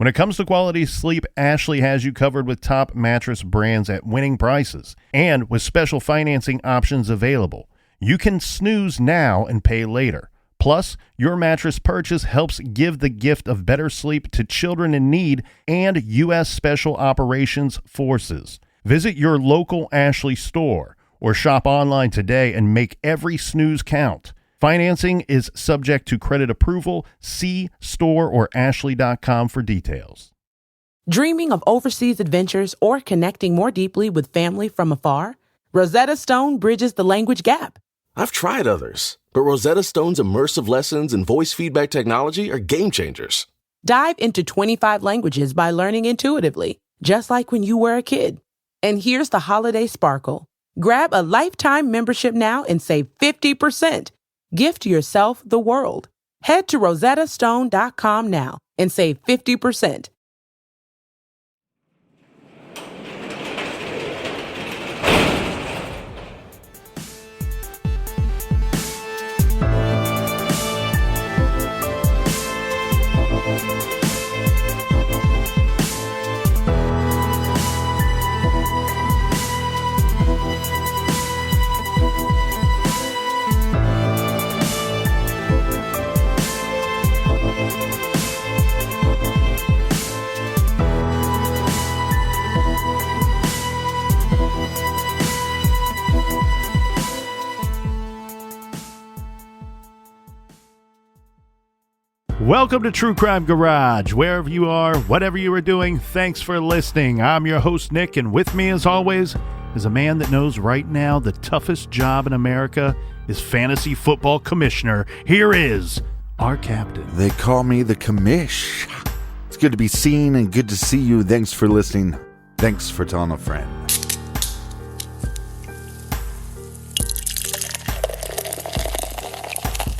When it comes to quality sleep, Ashley has you covered with top mattress brands at winning prices and with special financing options available. You can snooze now and pay later. Plus, your mattress purchase helps give the gift of better sleep to children in need and U.S. Special Operations Forces. Visit your local Ashley store or shop online today and make every snooze count. Financing is subject to credit approval. See store or ashley.com for details. Dreaming of overseas adventures or connecting more deeply with family from afar? Rosetta Stone bridges the language gap. I've tried others, but Rosetta Stone's immersive lessons and voice feedback technology are game changers. Dive into 25 languages by learning intuitively, just like when you were a kid. And here's the holiday sparkle. Grab a lifetime membership now and save 50%. Gift yourself the world. Head to rosettastone.com now and save 50%. Welcome to True Crime Garage. Wherever you are, whatever you are doing, thanks for listening. I'm your host, Nick, and with me, as always, is a man that knows right now the toughest job in America is fantasy football commissioner. Here is our captain. They call me the commish. It's good to be seen and good to see you. Thanks for listening. Thanks for telling a friend.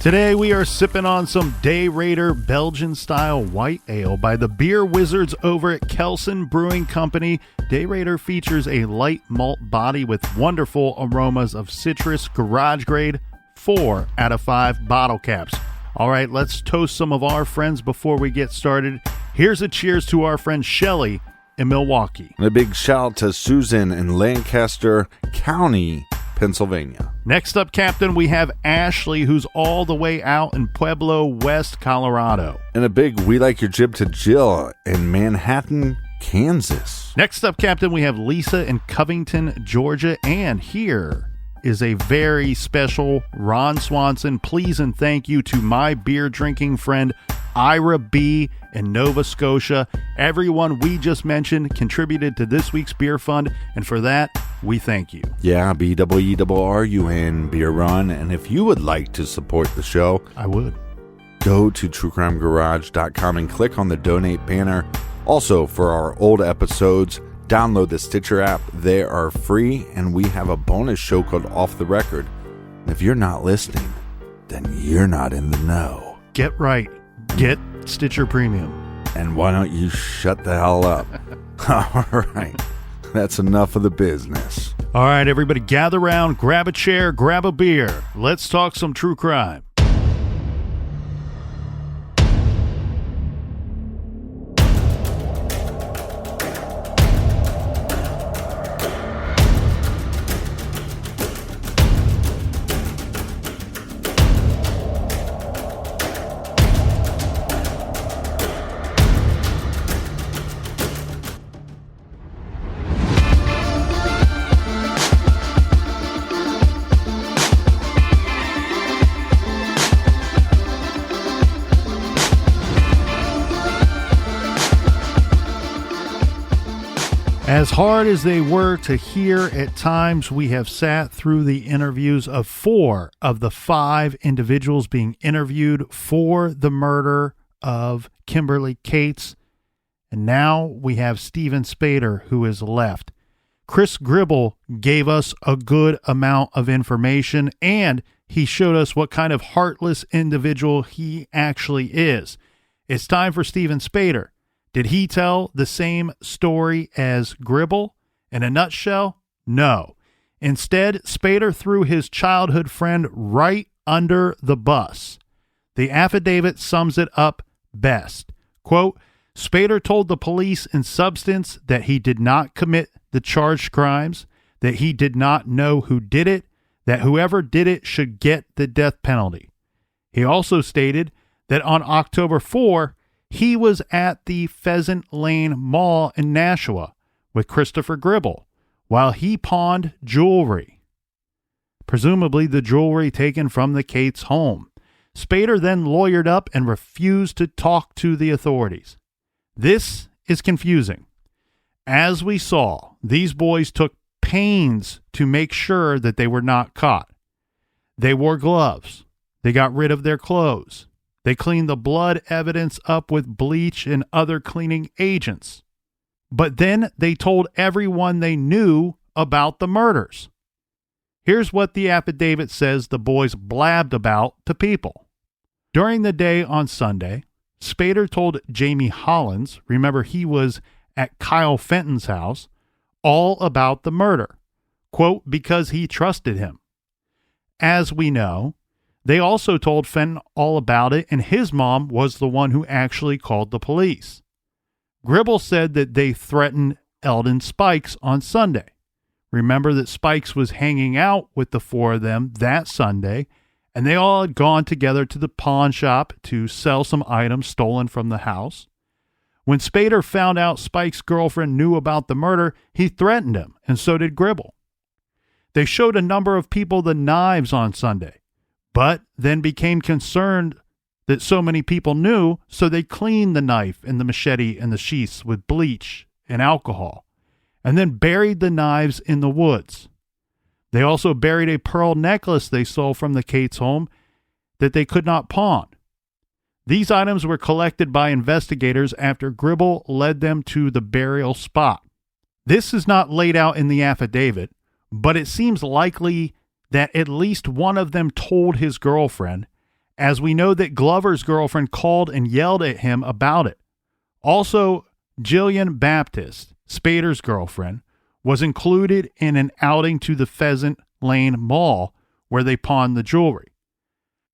Today we are sipping on some Day Raider Belgian-style white ale by the beer wizards over at Kelsen Brewing Company. Day Raider features a light malt body with wonderful aromas of citrus, garage grade, 4 out of 5 bottle caps. All right, let's toast some of our friends before we get started. Here's a cheers to our friend Shelly in Milwaukee. And a big shout out to Susan in Lancaster County, Pennsylvania. Next up, Captain, we have Ashley, who's all the way out in Pueblo, West Colorado. And a big we like your jib to Jill in Manhattan, Kansas. Next up, Captain, we have Lisa in Covington, Georgia. And here is a very special Ron Swanson please and thank you to my beer drinking friend Ira B. in Nova Scotia. Everyone we just mentioned contributed to this week's beer fund, and for that, we thank you. Yeah, BWERRUN Beer Run. And if you would like to support the show, I would. Go to truecrimegarage.com and click on the donate banner. Also, for our old episodes, download the Stitcher app. They are free, and we have a bonus show called Off the Record. And if you're not listening, then you're not in the know. Get right. Get Stitcher Premium. And why don't you shut the hell up? All right. That's enough of the business. All right, everybody, gather around, grab a chair, grab a beer. Let's talk some true crime. As hard as they were to hear at times, we have sat through the interviews of 4 of the 5 individuals being interviewed for the murder of Kimberly Cates. And now we have Steven Spader, who is left. Chris Gribble gave us a good amount of information, and he showed us what kind of heartless individual he actually is. It's time for Steven Spader. Did he tell the same story as Gribble? In a nutshell, no. Instead, Spader threw his childhood friend right under the bus. The affidavit sums it up best. Quote, Spader told the police in substance that he did not commit the charged crimes, that he did not know who did it, that whoever did it should get the death penalty. He also stated that on October 4, he was at the Pheasant Lane Mall in Nashua with Christopher Gribble while he pawned jewelry, presumably the jewelry taken from the Cates' home. Spader then lawyered up and refused to talk to the authorities. This is confusing. As we saw, these boys took pains to make sure that they were not caught. They wore gloves. They got rid of their clothes. They cleaned the blood evidence up with bleach and other cleaning agents. But then they told everyone they knew about the murders. Here's what the affidavit says the boys blabbed about to people. During the day on Sunday, Spader told Jamie Hollins, remember he was at Kyle Fenton's house, all about the murder, quote, because he trusted him. As we know, they also told Fenton all about it, and his mom was the one who actually called the police. Gribble said that they threatened Eldon Spikes on Sunday. Remember that Spikes was hanging out with the four of them that Sunday, and they all had gone together to the pawn shop to sell some items stolen from the house. When Spader found out Spike's girlfriend knew about the murder, he threatened him, and so did Gribble. They showed a number of people the knives on Sunday, but then became concerned that so many people knew, so they cleaned the knife and the machete and the sheaths with bleach and alcohol, and then buried the knives in the woods. They also buried a pearl necklace they stole from the Cates' home that they could not pawn. These items were collected by investigators after Gribble led them to the burial spot. This is not laid out in the affidavit, but it seems likely that at least one of them told his girlfriend, as we know that Glover's girlfriend called and yelled at him about it. Also, Jillian Baptist, Spader's girlfriend, was included in an outing to the Pheasant Lane Mall where they pawned the jewelry.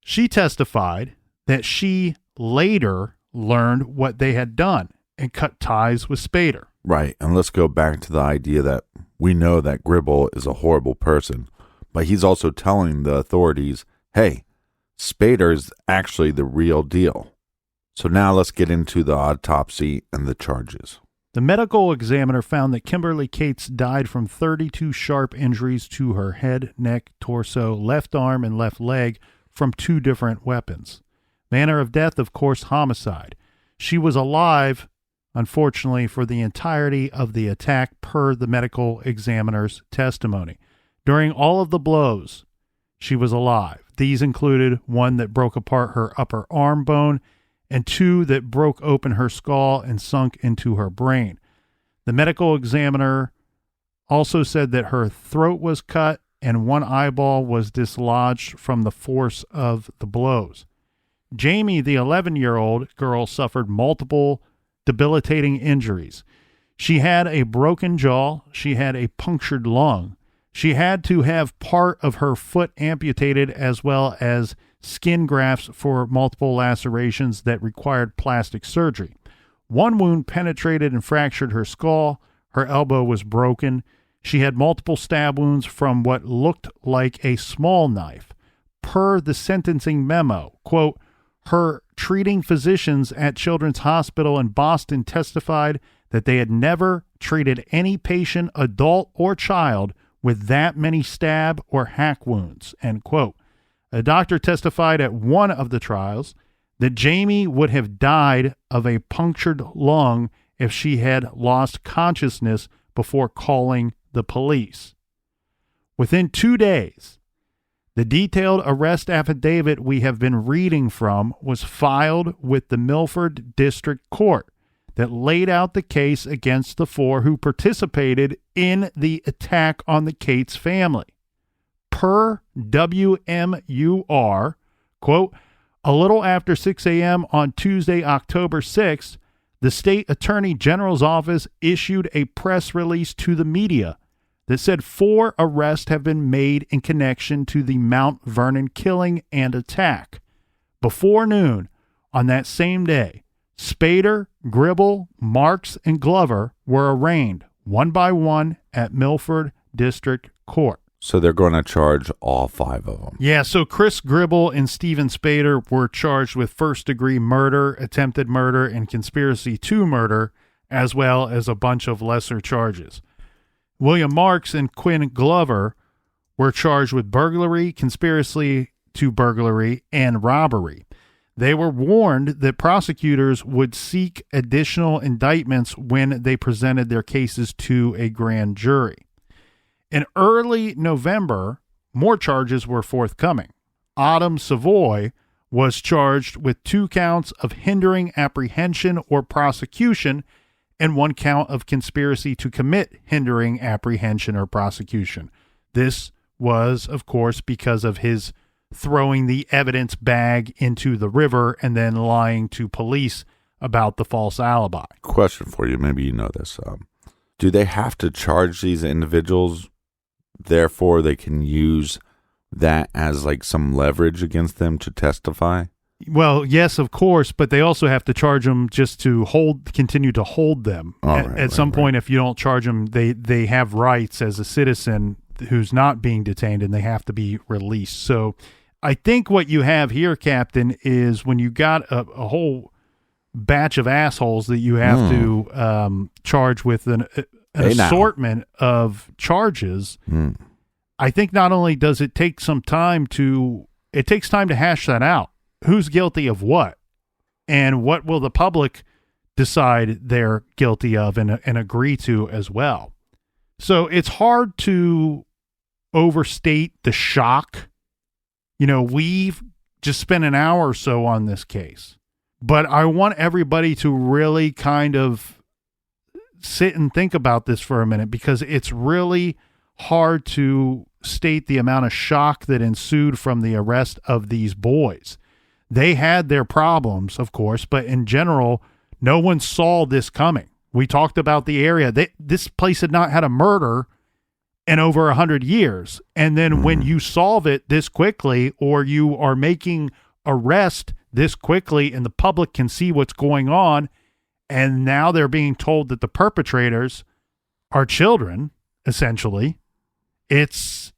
She testified that she later learned what they had done and cut ties with Spader. Right, and let's go back to the idea that we know that Gribble is a horrible person, but he's also telling the authorities, hey, Spader is actually the real deal. So now let's get into the autopsy and the charges. The medical examiner found that Kimberly Cates died from 32 sharp injuries to her head, neck, torso, left arm, and left leg from 2 different weapons. Manner of death, of course, homicide. She was alive, unfortunately, for the entirety of the attack per the medical examiner's testimony. During all of the blows, she was alive. These included one that broke apart her upper arm bone and 2 that broke open her skull and sunk into her brain. The medical examiner also said that her throat was cut and 1 eyeball was dislodged from the force of the blows. Jamie, the 11-year-old girl, suffered multiple debilitating injuries. She had a broken jaw. She had a punctured lung. She had to have part of her foot amputated as well as skin grafts for multiple lacerations that required plastic surgery. 1 wound penetrated and fractured her skull. Her elbow was broken. She had multiple stab wounds from what looked like a small knife. Per the sentencing memo, quote, her treating physicians at Children's Hospital in Boston testified that they had never treated any patient, adult or child, with that many stab or hack wounds, end quote. A doctor testified at one of the trials that Jamie would have died of a punctured lung if she had lost consciousness before calling the police. Within 2 days, the detailed arrest affidavit we have been reading from was filed with the Milford District Court that laid out the case against the 4 who participated in the attack on the Cates family. Per WMUR, quote, a little after 6 a.m. on Tuesday, October 6th, the state attorney general's office issued a press release to the media that said 4 arrests have been made in connection to the Mont Vernon killing and attack. Before noon on that same day, Spader, Gribble, Marks, and Glover were arraigned one by one at Milford District Court. So they're going to charge all 5 of them. Yeah, so Chris Gribble and Stephen Spader were charged with first-degree murder, attempted murder, and conspiracy to murder, as well as a bunch of lesser charges. William Marks and Quinn Glover were charged with burglary, conspiracy to burglary, and robbery. They were warned that prosecutors would seek additional indictments when they presented their cases to a grand jury. In early November, more charges were forthcoming. Autumn Savoy was charged with 2 counts of hindering apprehension or prosecution and 1 count of conspiracy to commit hindering apprehension or prosecution. This was, of course, because of his throwing the evidence bag into the river and then lying to police about the false alibi. Question for you, maybe you know this. Do they have to charge these individuals, therefore they can use that as like some leverage against them to testify? Well, yes, of course, but they also have to charge them just to continue to hold them. At some point, if you don't charge them, they have rights as a citizen who's not being detained, and they have to be released. So I think what you have here, Captain, is when you got a whole batch of assholes that you have to charge with an assortment of charges. I think not only does it take some time it takes time to hash that out. Who's guilty of what? And what will the public decide they're guilty of and agree to as well? So it's hard to overstate the shock. You know, we've just spent an hour or so on this case, but I want everybody to really kind of sit and think about this for a minute, because it's really hard to state the amount of shock that ensued from the arrest of these boys. They had their problems, of course, but in general, no one saw this coming. We talked about the area. This place had not had a murder in over 100 years. And then when you solve it this quickly, or you are making arrest this quickly and the public can see what's going on, and now they're being told that the perpetrators are children, essentially. The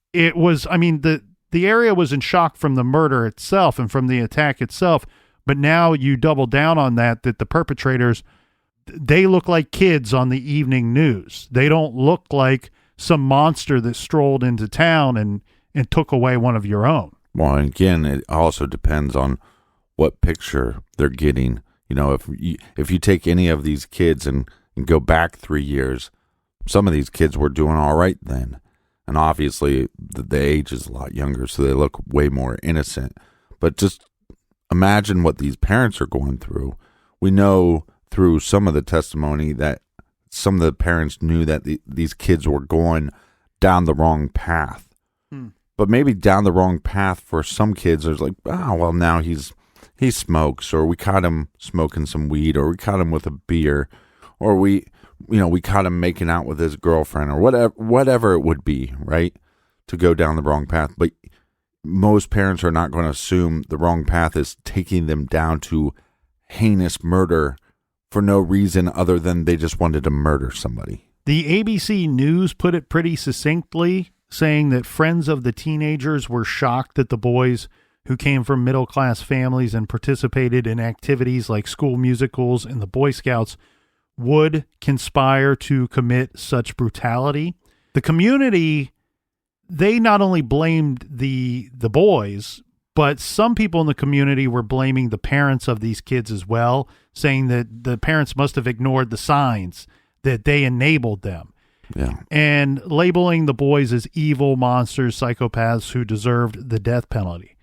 area was in shock from the murder itself and from the attack itself, but now you double down on that the perpetrators, they look like kids on the evening news. They don't look like some monster that strolled into town and took away one of your own. Well, again, it also depends on what picture they're getting. You know, if you take any of these kids and go back 3 years, some of these kids were doing all right then. And obviously, the age is a lot younger, so they look way more innocent. But just imagine what these parents are going through. We know through some of the testimony that some of the parents knew that these kids were going down the wrong path. But maybe down the wrong path for some kids, there's like, well, now he smokes, or we caught him smoking some weed, or we caught him with a beer, or we caught him making out with his girlfriend, or whatever it would be, right? To go down the wrong path. But most parents are not going to assume the wrong path is taking them down to heinous murder for no reason other than they just wanted to murder somebody. The ABC News put it pretty succinctly, saying that friends of the teenagers were shocked that the boys, who came from middle-class families and participated in activities like school musicals and the Boy Scouts, would conspire to commit such brutality. The community, they not only blamed the boys, but some people in the community were blaming the parents of these kids as well, saying that the parents must have ignored the signs, that they enabled them. Yeah. And labeling the boys as evil monsters, psychopaths who deserved the death penalty.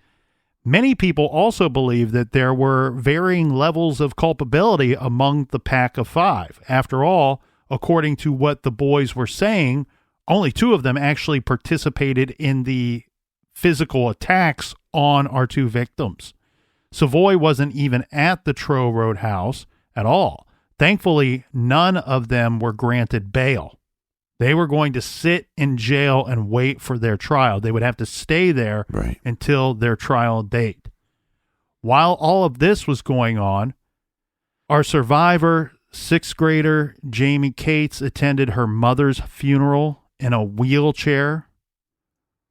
Many people also believe that there were varying levels of culpability among the pack of 5. After all, according to what the boys were saying, only 2 of them actually participated in the physical attacks on our 2 victims. Savoy wasn't even at the Trow Road house at all. Thankfully, none of them were granted bail. They were going to sit in jail and wait for their trial. They would have to stay there until their trial date. While all of this was going on, Our survivor, 6th grader Jamie Cates, attended her mother's funeral in a wheelchair.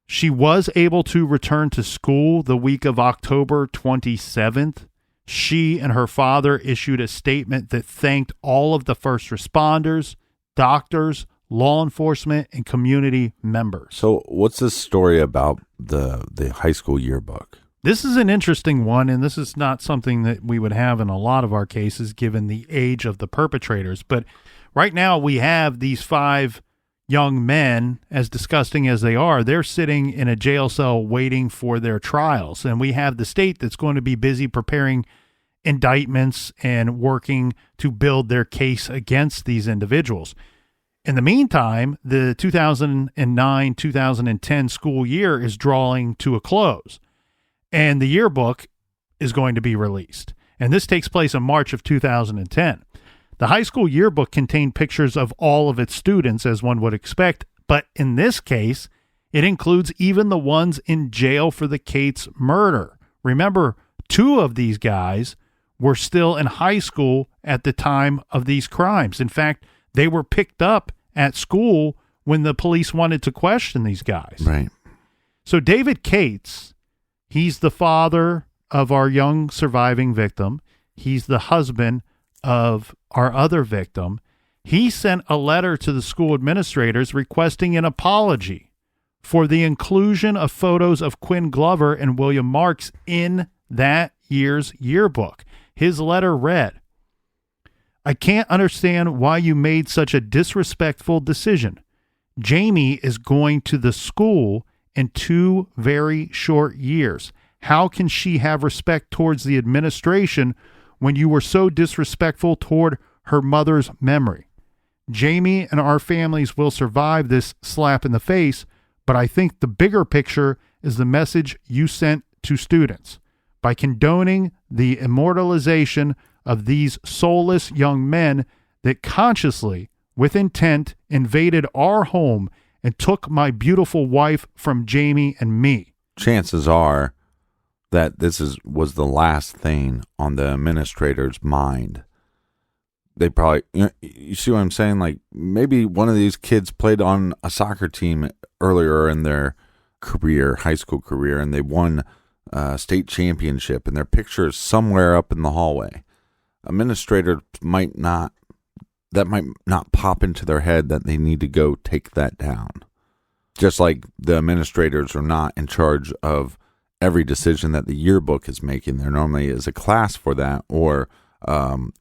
She was able to return to school the week of October 27th. She and her father issued a statement that thanked all of the first responders, doctors, law enforcement, and community members. So what's this story about the high school yearbook? This is an interesting one, and this is not something that we would have in a lot of our cases given the age of the perpetrators. But right now we have these 5 young men, as disgusting as they are, they're sitting in a jail cell waiting for their trials. And we have the state that's going to be busy preparing indictments and working to build their case against these individuals. In the meantime, the 2009-2010 school year is drawing to a close, and the yearbook is going to be released. And this takes place in March of 2010. The high school yearbook contained pictures of all of its students, as one would expect, but in this case, it includes even the ones in jail for the Cates murder. Remember, 2 of these guys were still in high school at the time of these crimes. In fact, they were picked up at school when the police wanted to question these guys. Right. So David Cates, he's the father of our young surviving victim. He's the husband of our other victim. He sent a letter to the school administrators requesting an apology for the inclusion of photos of Quinn Glover and William Marks in that year's yearbook. His letter read, "I can't understand why you made such a disrespectful decision. Jamie is going to the school in 2 very short years. How can she have respect towards the administration when you were so disrespectful toward her mother's memory? Jamie and our families will survive this slap in the face, but I think the bigger picture is the message you sent to students. By condoning the immortalization of these soulless young men that consciously, with intent, invaded our home and took my beautiful wife from Jamie and me." Chances are that this was the last thing on the administrator's mind. They probably, you see what I'm saying? Like, maybe one of these kids played on a soccer team earlier in their career, high school career, and they won a state championship, and their picture is somewhere up in the hallway. Administrators might not pop into their head that they need to go take that down. Just like the administrators are not in charge of every decision that the yearbook is making. There normally is a class for that, or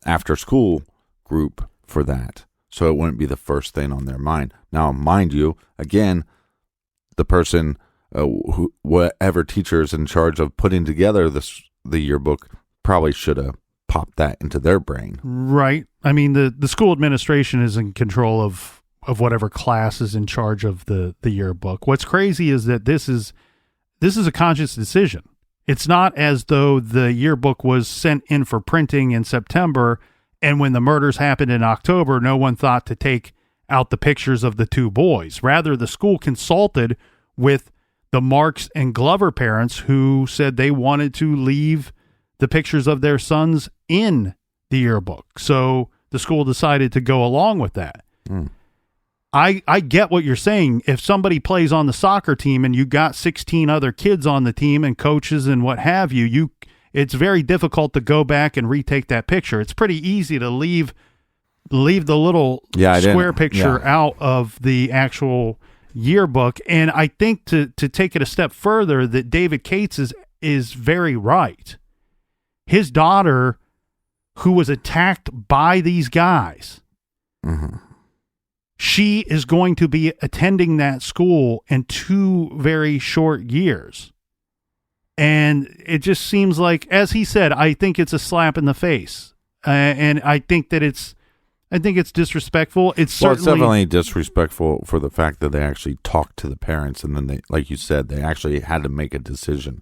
after school group for that. So it wouldn't be the first thing on their mind. Now, mind you, again, the person, whatever teacher is in charge of putting together the yearbook, probably should have popped that into their brain. Right. I mean, the school administration is in control of whatever class is in charge of the yearbook. What's crazy is that this is a conscious decision. It's not as though the yearbook was sent in for printing in September, and when the murders happened in October, no one thought to take out the pictures of the 2 boys. Rather, the school consulted with the Marks and Glover parents, who said they wanted to leave the pictures of their sons in the yearbook. So the school decided to go along with that. Mm. I get what you're saying. If somebody plays on the soccer team and you got 16 other kids on the team and coaches and what have you, it's very difficult to go back and retake that picture. It's pretty easy to leave the little square picture out of the actual yearbook. And I think to take it a step further, that David Cates is very right. His daughter, who was attacked by these guys, mm-hmm. she is going to be attending that school in 2 very short years. And it just seems like, as he said, I think it's a slap in the face. And I think that it's disrespectful. It's definitely disrespectful for the fact that they actually talked to the parents, and then they, like you said, they actually had to make a decision.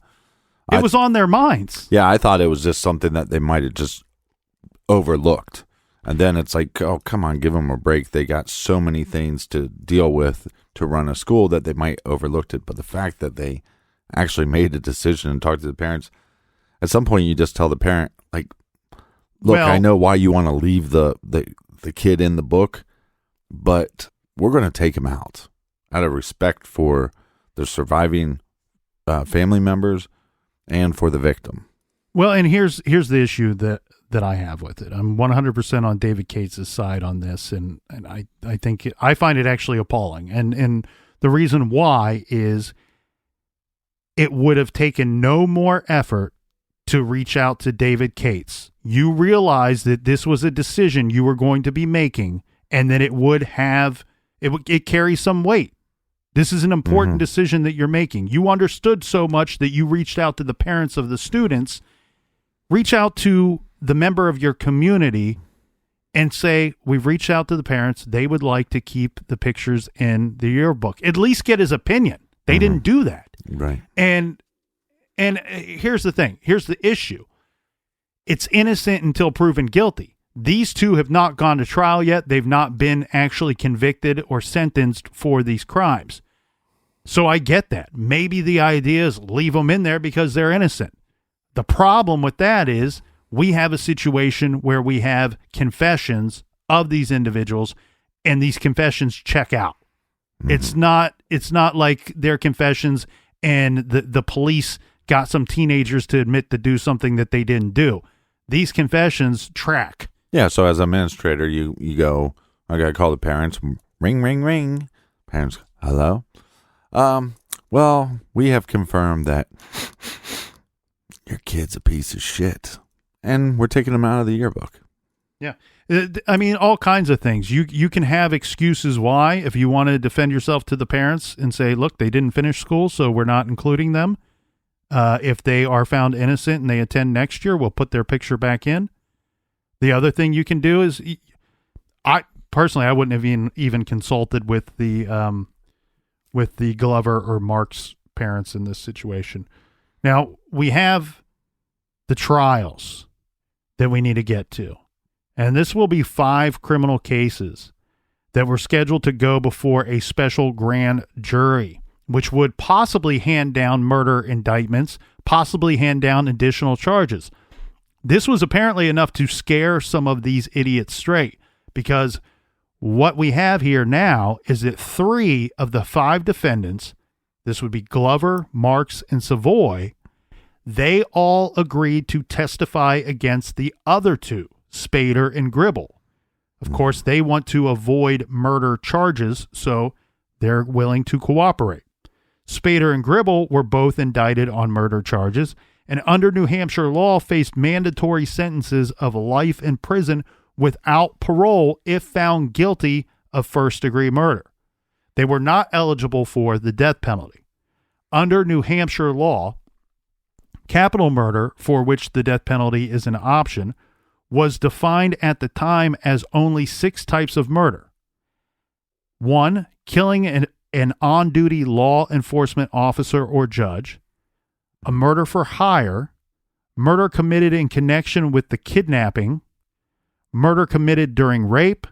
It was on their minds. Yeah, I thought it was just something that they might have just overlooked. And then it's like, oh, come on, give them a break. They got so many things to deal with to run a school that they might overlooked it. But the fact that they actually made a decision and talked to the parents, at some point you just tell the parent, like, look, I know why you want to leave the kid in the book, but we're going to take him out of respect for the surviving family members and for the victim. Well, and here's the issue that I have with it. I'm 100% on David Cates' side on this, and I think I find it actually appalling. And the reason why is it would have taken no more effort to reach out to David Cates. You realize that this was a decision you were going to be making, and that it carries some weight. This is an important decision that you're making. You understood so much that you reached out to the parents of the students. Reach out to the member of your community and say, we've reached out to the parents. They would like to keep the pictures in the yearbook. At least get his opinion. They didn't do that. Right. And here's the thing. Here's the issue. It's innocent until proven guilty. These two have not gone to trial yet. They've not been actually convicted or sentenced for these crimes. So I get that. Maybe the idea is leave them in there because they're innocent. The problem with that is we have a situation where we have confessions of these individuals, and these confessions check out. It's not like their confessions and the police got some teenagers to admit to do something that they didn't do. These confessions track. Yeah, so as administrator, you go, I got to call the parents. Ring, ring, ring. Parents, hello? Well, we have confirmed that your kid's a piece of shit, and we're taking him out of the yearbook. Yeah. I mean, all kinds of things. You can have excuses why, if you want to defend yourself to the parents and say, look, they didn't finish school, so we're not including them. If they are found innocent and they attend next year, we'll put their picture back in. The other thing you can do is, I wouldn't have even consulted with the Glover or Mark's parents in this situation. Now, we have the trials that we need to get to. And this will be 5 criminal cases that were scheduled to go before a special grand jury, which would possibly hand down murder indictments, possibly hand down additional charges. This was apparently enough to scare some of these idiots straight, because what we have here now is that 3 of the 5 defendants, this would be Glover, Marks, and Savoy, they all agreed to testify against the other 2, Spader and Gribble. Of course, they want to avoid murder charges, so they're willing to cooperate. Spader and Gribble were both indicted on murder charges, and under New Hampshire law faced mandatory sentences of life in prison without parole if found guilty of first-degree murder. They were not eligible for the death penalty. Under New Hampshire law, capital murder, for which the death penalty is an option, was defined at the time as only 6 types of murder. 1, killing an on-duty law enforcement officer or judge, a murder for hire, murder committed in connection with the kidnapping, murder committed during rape,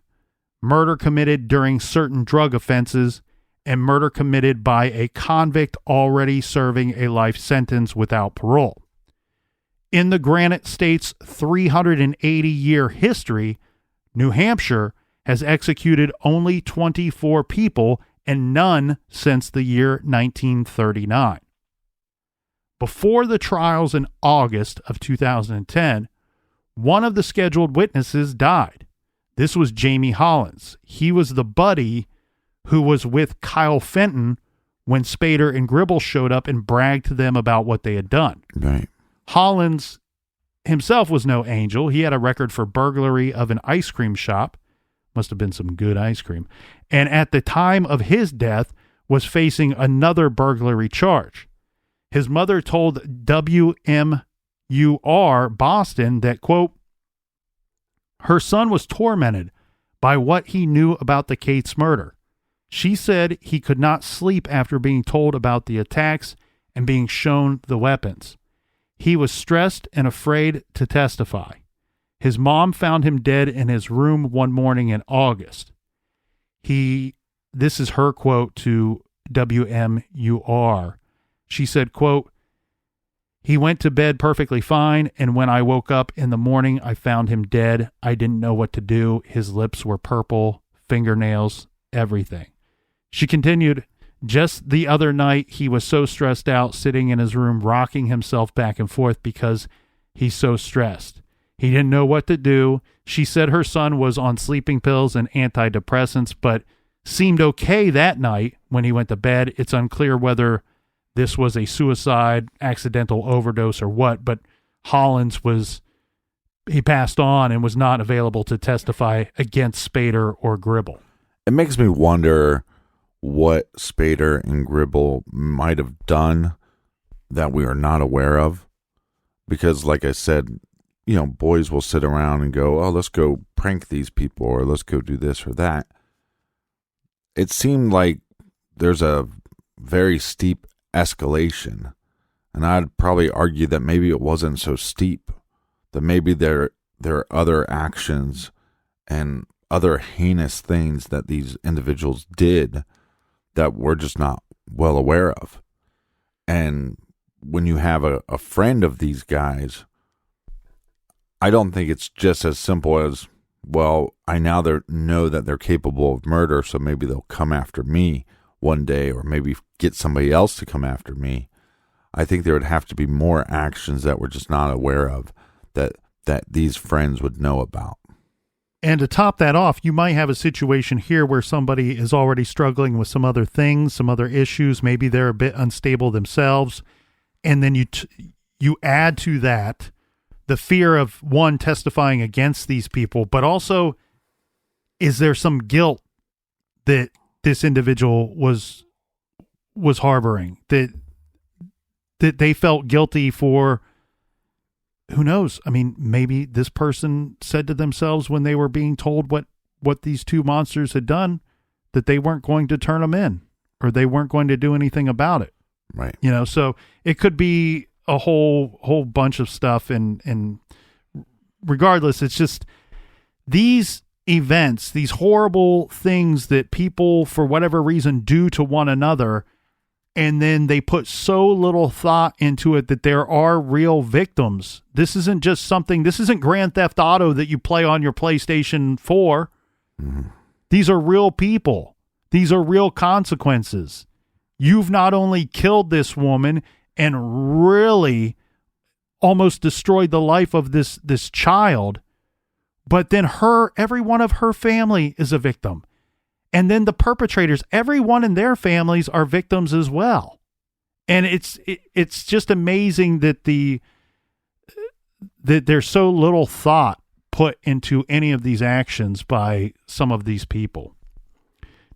murder committed during certain drug offenses, and murder committed by a convict already serving a life sentence without parole. In the Granite State's 380-year history, New Hampshire has executed only 24 people, and none since the year 1939. Before the trials in August of 2010, one of the scheduled witnesses died. This was Jamie Hollins. He was the buddy who was with Kyle Fenton when Spader and Gribble showed up and bragged to them about what they had done. Right. Hollins himself was no angel. He had a record for burglary of an ice cream shop. Must have been some good ice cream. And at the time of his death was facing another burglary charge. His mother told WMUR Boston that, quote, her son was tormented by what he knew about the Cates murder. She said he could not sleep after being told about the attacks and being shown the weapons. He was stressed and afraid to testify. His mom found him dead in his room one morning in August. This is her quote to WMUR. She said, quote, He went to bed perfectly fine, and when I woke up in the morning, I found him dead. I didn't know what to do. His lips were purple, fingernails, everything. She continued, just the other night, he was so stressed out, sitting in his room, rocking himself back and forth because he's so stressed. He didn't know what to do. She said her son was on sleeping pills and antidepressants, but seemed okay that night when he went to bed. It's unclear whether this was a suicide, accidental overdose, or what, but Hollins he passed on and was not available to testify against Spader or Gribble. It makes me wonder what Spader and Gribble might have done that we are not aware of. Because like I said, boys will sit around and go, oh, let's go prank these people, or let's go do this or that. It seemed like there's a very steep escalation. And I'd probably argue that maybe it wasn't so steep, that maybe there are other actions and other heinous things that these individuals did that we're just not well aware of. And when you have a friend of these guys, I don't think it's just as simple as, well, I now know that they're capable of murder, so maybe they'll come after me one day, or maybe get somebody else to come after me. I think there would have to be more actions that we're just not aware of that these friends would know about. And to top that off, you might have a situation here where somebody is already struggling with some other things, some other issues. Maybe they're a bit unstable themselves. And then you add to that the fear of, one, testifying against these people, but also, is there some guilt that this individual was harboring, that they felt guilty for? Who knows? I mean, maybe this person said to themselves when they were being told what these two monsters had done, that they weren't going to turn them in, or they weren't going to do anything about it. Right. So it could be a whole bunch of stuff. And regardless, it's just these events, these horrible things that people, for whatever reason, do to one another, and then they put so little thought into it that there are real victims. This isn't Grand Theft Auto that you play on your PlayStation 4. Mm-hmm. These are real people. These are real consequences. You've not only killed this woman and really almost destroyed the life of this child, but then every one of her family is a victim. And then the perpetrators, everyone in their families are victims as well. And it's just amazing that that there's so little thought put into any of these actions by some of these people.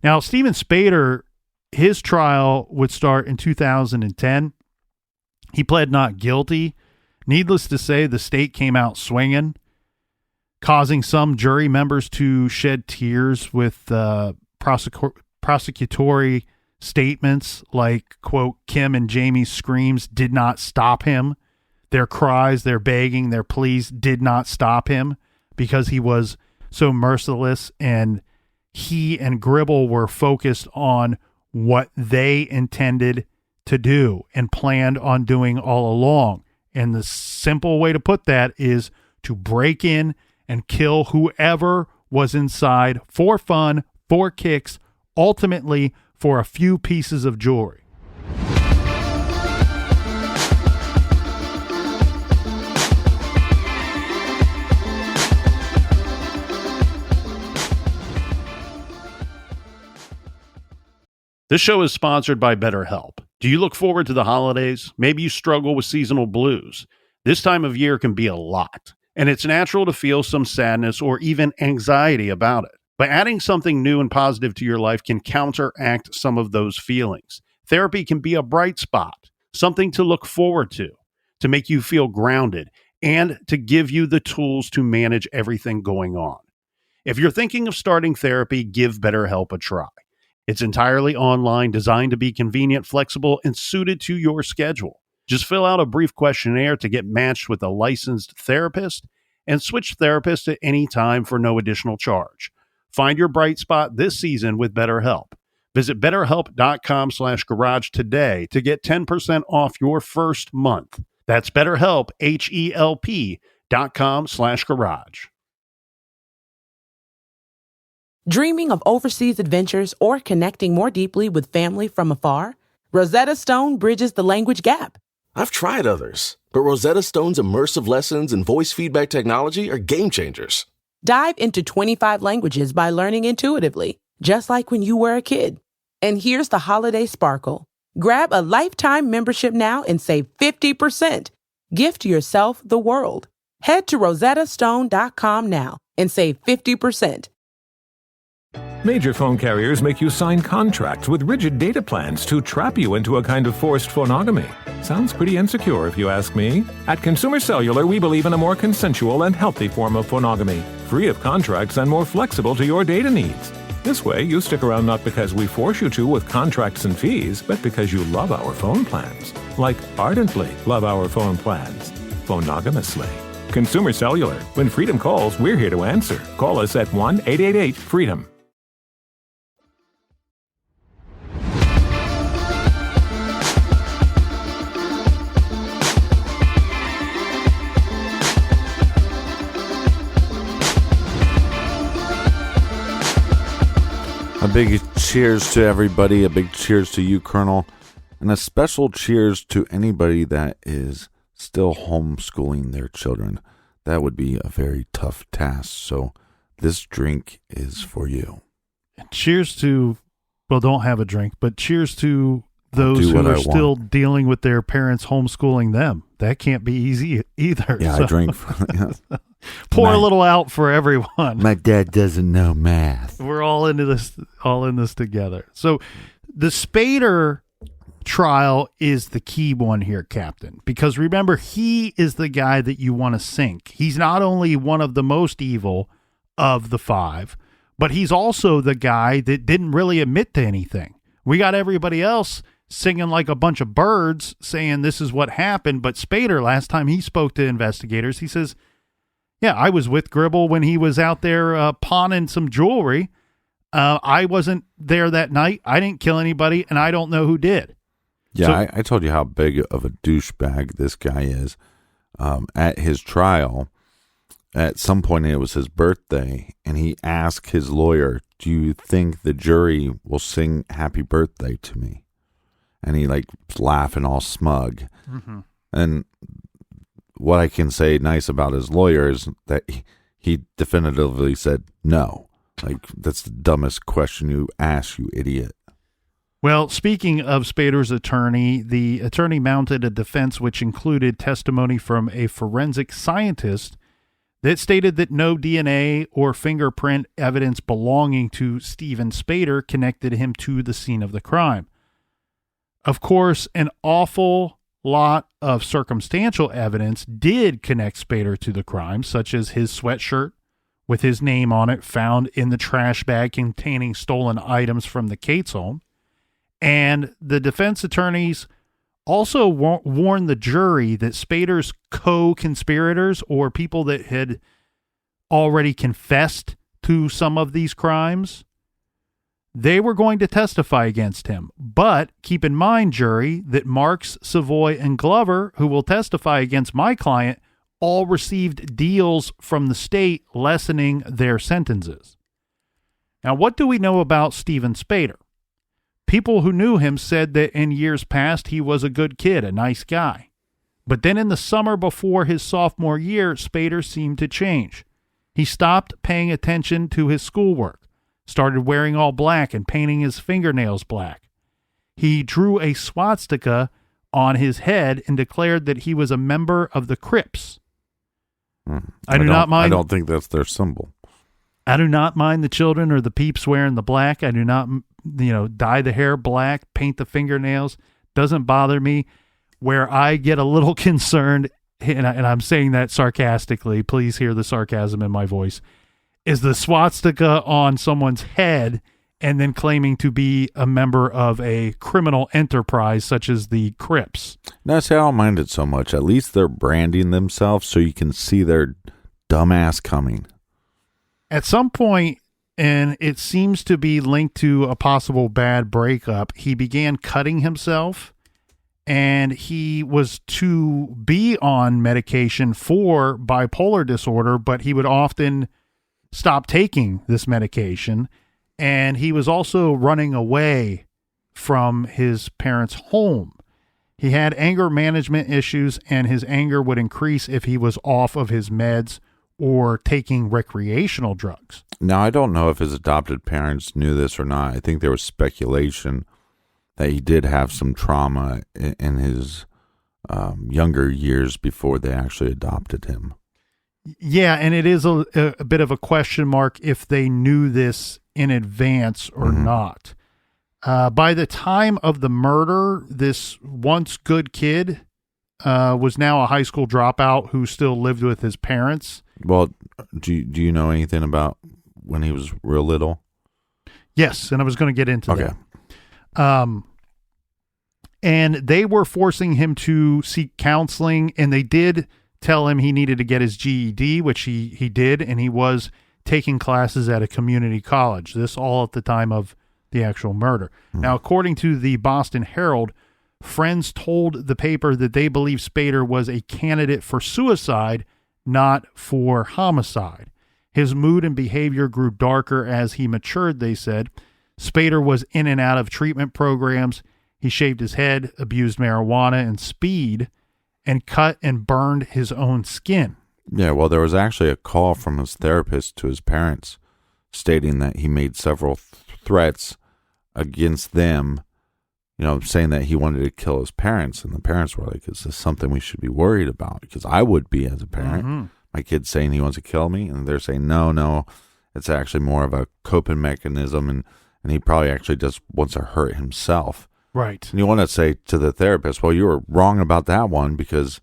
Now, Steven Spader, his trial would start in 2010. He pled not guilty. Needless to say, the state came out swinging, causing some jury members to shed tears with prosecutory statements like, quote, Kim and Jamie's screams did not stop him. Their cries, their begging, their pleas did not stop him because he was so merciless, and he and Gribble were focused on what they intended to do and planned on doing all along. And the simple way to put that is to break in and kill whoever was inside for fun, for kicks, ultimately for a few pieces of jewelry. This show is sponsored by BetterHelp. Do you look forward to the holidays? Maybe you struggle with seasonal blues. This time of year can be a lot, and it's natural to feel some sadness or even anxiety about it. But adding something new and positive to your life can counteract some of those feelings. Therapy can be a bright spot, something to look forward to make you feel grounded, and to give you the tools to manage everything going on. If you're thinking of starting therapy, give BetterHelp a try. It's entirely online, designed to be convenient, flexible, and suited to your schedule. Just fill out a brief questionnaire to get matched with a licensed therapist and switch therapists at any time for no additional charge. Find your bright spot this season with BetterHelp. Visit BetterHelp.com/garage today to get 10% off your first month. That's BetterHelp, HELP.com/garage. Dreaming of overseas adventures or connecting more deeply with family from afar? Rosetta Stone bridges the language gap. I've tried others, but Rosetta Stone's immersive lessons and voice feedback technology are game changers. Dive into 25 languages by learning intuitively, just like when you were a kid. And here's the holiday sparkle. Grab a lifetime membership now and save 50%. Gift yourself the world. Head to rosettastone.com now and save 50%. Major phone carriers make you sign contracts with rigid data plans to trap you into a kind of forced phonogamy. Sounds pretty insecure if you ask me. At Consumer Cellular, we believe in a more consensual and healthy form of phonogamy, free of contracts and more flexible to your data needs. This way, you stick around not because we force you to with contracts and fees, but because you love our phone plans. Like ardently love our phone plans. Phonogamously. Consumer Cellular. When freedom calls, we're here to answer. Call us at 1-888-FREEDOM. A big cheers to everybody, a big cheers to you, Colonel, and a special cheers to anybody that is still homeschooling their children. That would be a very tough task, so this drink is for you. Cheers to, well, don't have a drink, but cheers to those who are still dealing with their parents homeschooling them. That can't be easy either. Yeah, so. I drink. Pour a little out for everyone. My dad doesn't know math. We're all in this together. So the Spader trial is the key one here, Captain, because remember, he is the guy that you want to sink. He's not only one of the most evil of the five, but he's also the guy that didn't really admit to anything. We got everybody else singing like a bunch of birds saying this is what happened, but Spader, last time he spoke to investigators, he says, yeah, I was with Gribble when he was out there pawning some jewelry. I wasn't there that night. I didn't kill anybody, and I don't know who did. Yeah, so, I told you how big of a douchebag this guy is. At his trial, at some point it was his birthday, and he asked his lawyer, do you think the jury will sing happy birthday to me? And he was laughing all smug. Mm-hmm. And what I can say nice about his lawyer is that he definitively said no. That's the dumbest question you ask, you idiot. Well, speaking of Spader's attorney, the attorney mounted a defense which included testimony from a forensic scientist that stated that no DNA or fingerprint evidence belonging to Steven Spader connected him to the scene of the crime. Of course, an awful lot of circumstantial evidence did connect Spader to the crime, such as his sweatshirt with his name on it found in the trash bag containing stolen items from the Cates home. And the defense attorneys also warned the jury that Spader's co-conspirators, or people that had already confessed to some of these crimes, they were going to testify against him. But keep in mind, jury, that Marks, Savoy, and Glover, who will testify against my client, all received deals from the state lessening their sentences. Now, what do we know about Steven Spader? People who knew him said that in years past he was a good kid, a nice guy. But then in the summer before his sophomore year, Spader seemed to change. He stopped paying attention to his schoolwork, started wearing all black and painting his fingernails black. He drew a swastika on his head and declared that he was a member of the Crips. I don't think that's their symbol. I do not mind the children or the peeps wearing the black. I do not, dye the hair black, paint the fingernails. Doesn't bother me. Where I get a little concerned, and I'm saying that sarcastically, please hear the sarcasm in my voice, is the swastika on someone's head and then claiming to be a member of a criminal enterprise such as the Crips. No, see, I don't mind it so much. At least they're branding themselves so you can see their dumbass coming. At some point, and it seems to be linked to a possible bad breakup, he began cutting himself, and he was to be on medication for bipolar disorder, but he would often stop taking this medication, and he was also running away from his parents' home. He had anger management issues, and his anger would increase if he was off of his meds or taking recreational drugs. Now, I don't know if his adopted parents knew this or not. I think there was speculation that he did have some trauma in his younger years before they actually adopted him. Yeah, and it is a bit of a question mark if they knew this in advance or not. By the time of the murder, this once good kid was now a high school dropout who still lived with his parents. Well, do you know anything about when he was real little? Yes, and I was going to get into that. And they were forcing him to seek counseling, and they did tell him he needed to get his GED, which he did, and he was taking classes at a community college. This all at the time of the actual murder. Now, according to the Boston Herald, friends told the paper that they believe Spader was a candidate for suicide, not for homicide. His mood and behavior grew darker as he matured, they said. Spader was in and out of treatment programs. He shaved his head, abused marijuana and speed, and cut and burned his own skin. Yeah, well, there was actually a call from his therapist to his parents stating that he made several threats against them, saying that he wanted to kill his parents. And the parents were like, is this something we should be worried about? Because I would be as a parent. My kid's saying he wants to kill me, and they're saying, no, it's actually more of a coping mechanism, and he probably actually just wants to hurt himself. Right. And you want to say to the therapist, well, you were wrong about that one, because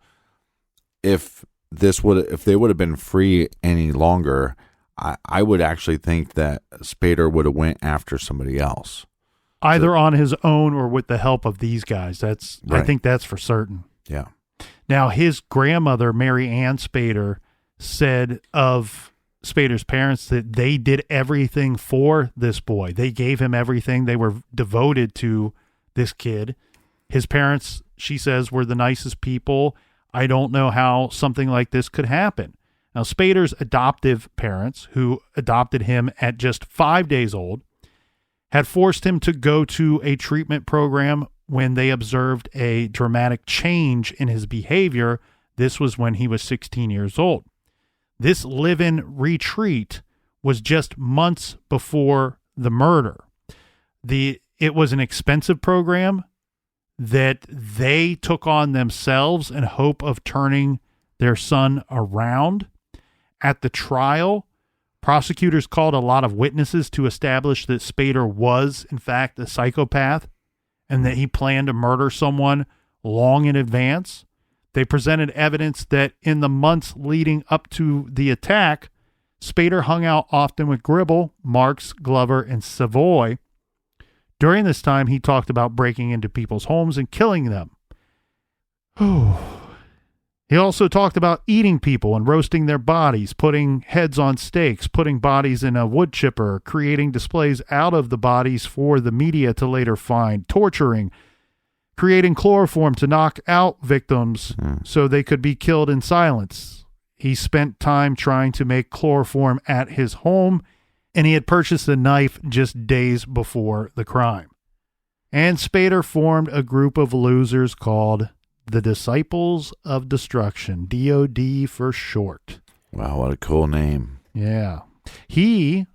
if they would have been free any longer, I would actually think that Spader would have went after somebody else. Either on his own or with the help of these guys. Right. I think that's for certain. Yeah. Now, his grandmother, Mary Ann Spader, said of Spader's parents that they did everything for this boy. They gave him everything. They were devoted to this kid. His parents, she says, were the nicest people. I don't know how something like this could happen. Now, Spader's adoptive parents, who adopted him at just 5 days old, had forced him to go to a treatment program when they observed a dramatic change in his behavior. This was when he was 16 years old. This live-in retreat was just months before the murder. It was an expensive program that they took on themselves in hope of turning their son around. At the trial, prosecutors called a lot of witnesses to establish that Spader was, in fact, a psychopath and that he planned to murder someone long in advance. They presented evidence that in the months leading up to the attack, Spader hung out often with Gribble, Marks, Glover, and Savoy. During this time, he talked about breaking into people's homes and killing them. He also talked about eating people and roasting their bodies, putting heads on stakes, putting bodies in a wood chipper, creating displays out of the bodies for the media to later find, torturing, creating chloroform to knock out victims so they could be killed in silence. He spent time trying to make chloroform at his home, and he had purchased a knife just days before the crime. And Spader formed a group of losers called the Disciples of Destruction, DOD for short. Wow, what a cool name. Yeah. He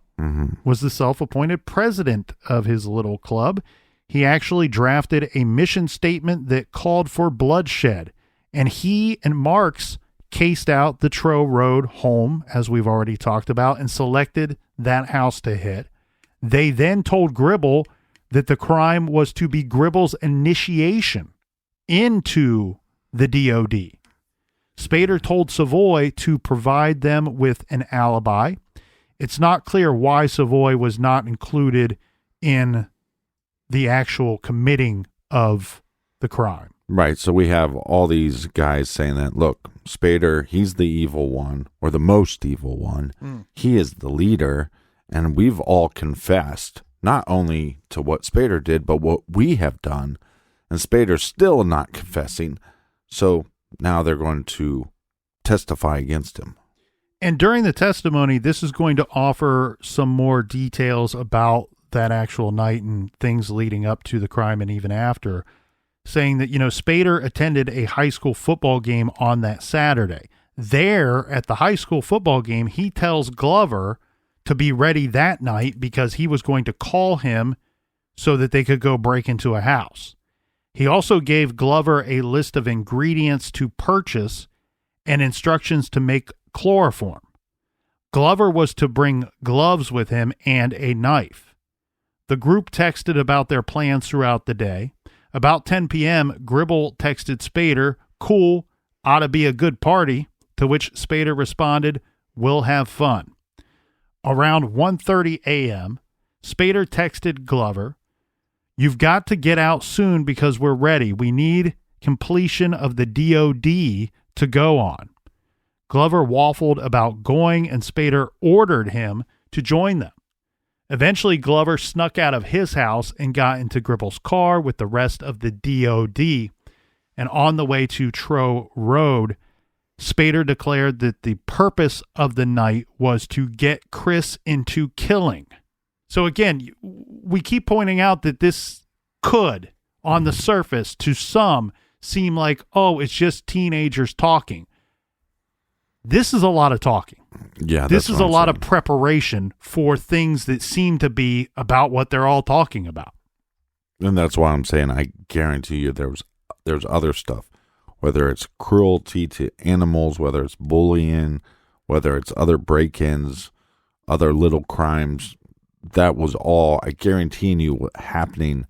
was the self-appointed president of his little club. He actually drafted a mission statement that called for bloodshed, and he and Marks cased out the Trow Road home, as we've already talked about, and selected that house to hit. They then told Gribble that the crime was to be Gribble's initiation into the DOD. Spader told Savoy to provide them with an alibi. It's not clear why Savoy was not included in the actual committing of the crime. Right, so we have all these guys saying that, look, Spader, he's the evil one, or the most evil one. He is the leader, and we've all confessed, not only to what Spader did, but what we have done. and Spader's still not confessing. So now they're going to testify against him. And during the testimony, this is going to offer some more details about that actual night and things leading up to the crime and even after, saying that, Spader attended a high school football game on that Saturday. There at the high school football game, he tells Glover to be ready that night because he was going to call him so that they could go break into a house. He also gave Glover a list of ingredients to purchase and instructions to make chloroform. Glover was to bring gloves with him and a knife. The group texted about their plans throughout the day. About 10 p.m., Gribble texted Spader, "Cool, ought to be a good party," to which Spader responded, "We'll have fun." Around 1:30 a.m., Spader texted Glover, "You've got to get out soon because we're ready. We need completion of the DOD to go on." Glover waffled about going, and Spader ordered him to join them. Eventually, Glover snuck out of his house and got into Gribble's car with the rest of the DOD. And on the way to Trow Road, Spader declared that the purpose of the night was to get Chris into killing. So again, we keep pointing out that this could, on the surface, to some, seem like, oh, it's just teenagers talking. This is a lot of talking. Yeah, this is a lot of preparation for things that seem to be about what they're all talking about. And that's why I'm saying I guarantee you there's other stuff, whether it's cruelty to animals, whether it's bullying, whether it's other break-ins, other little crimes. That was all, I guarantee you, happening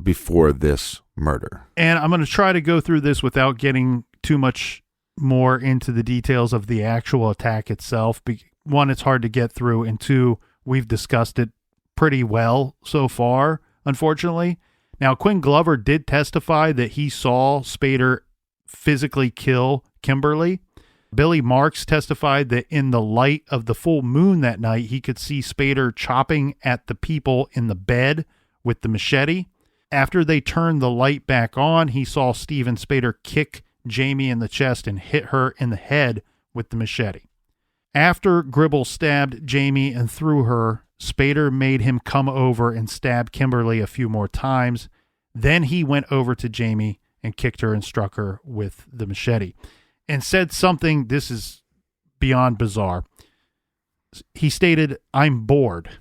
before this murder. And I'm going to try to go through this without getting too much more into the details of the actual attack itself. One, it's hard to get through, and two, we've discussed it pretty well so far, unfortunately. Now, Quinn Glover did testify that he saw Spader physically kill Kimberly. Billy Marks testified that in the light of the full moon that night, he could see Spader chopping at the people in the bed with the machete. After they turned the light back on, he saw Steven Spader kick Jamie in the chest and hit her in the head with the machete. After Gribble stabbed Jamie and threw her, Spader made him come over and stab Kimberly a few more times. Then he went over to Jamie and kicked her and struck her with the machete and said something, this is beyond bizarre. He stated, "I'm bored."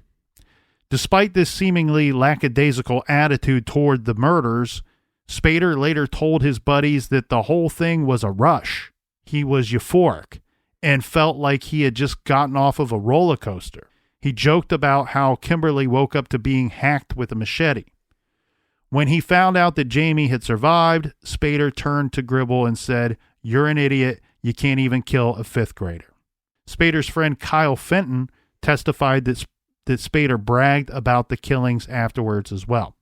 Despite this seemingly lackadaisical attitude toward the murders, Spader later told his buddies that the whole thing was a rush. He was euphoric and felt like he had just gotten off of a roller coaster. He joked about how Kimberly woke up to being hacked with a machete. When he found out that Jamie had survived, Spader turned to Gribble and said, "You're an idiot. You can't even kill a fifth grader." Spader's friend Kyle Fenton testified that Spader bragged about the killings afterwards as well.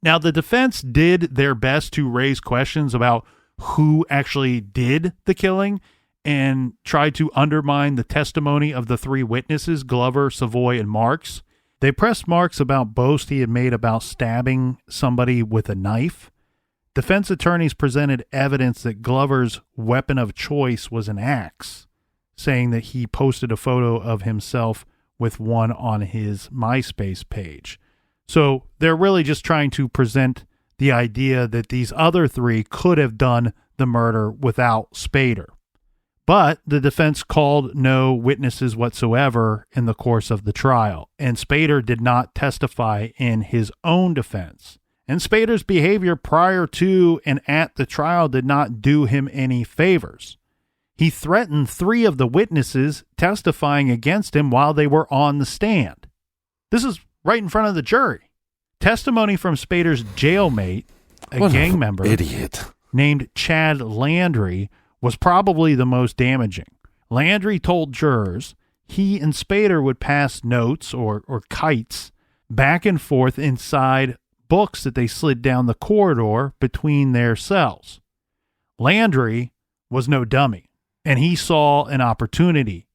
Now, the defense did their best to raise questions about who actually did the killing and tried to undermine the testimony of the three witnesses, Glover, Savoy, and Marks. They pressed Marks about boasts he had made about stabbing somebody with a knife. Defense attorneys presented evidence that Glover's weapon of choice was an axe, saying that he posted a photo of himself with one on his MySpace page. So they're really just trying to present the idea that these other three could have done the murder without Spader. But the defense called no witnesses whatsoever in the course of the trial, and Spader did not testify in his own defense. And Spader's behavior prior to and at the trial did not do him any favors. He threatened three of the witnesses testifying against him while they were on the stand. This is right in front of the jury. Testimony from Spader's jailmate, a gang member named Chad Landry, was probably the most damaging. Landry told jurors he and Spader would pass notes or kites back and forth inside books that they slid down the corridor between their cells. Landry was no dummy, and he saw an opportunity.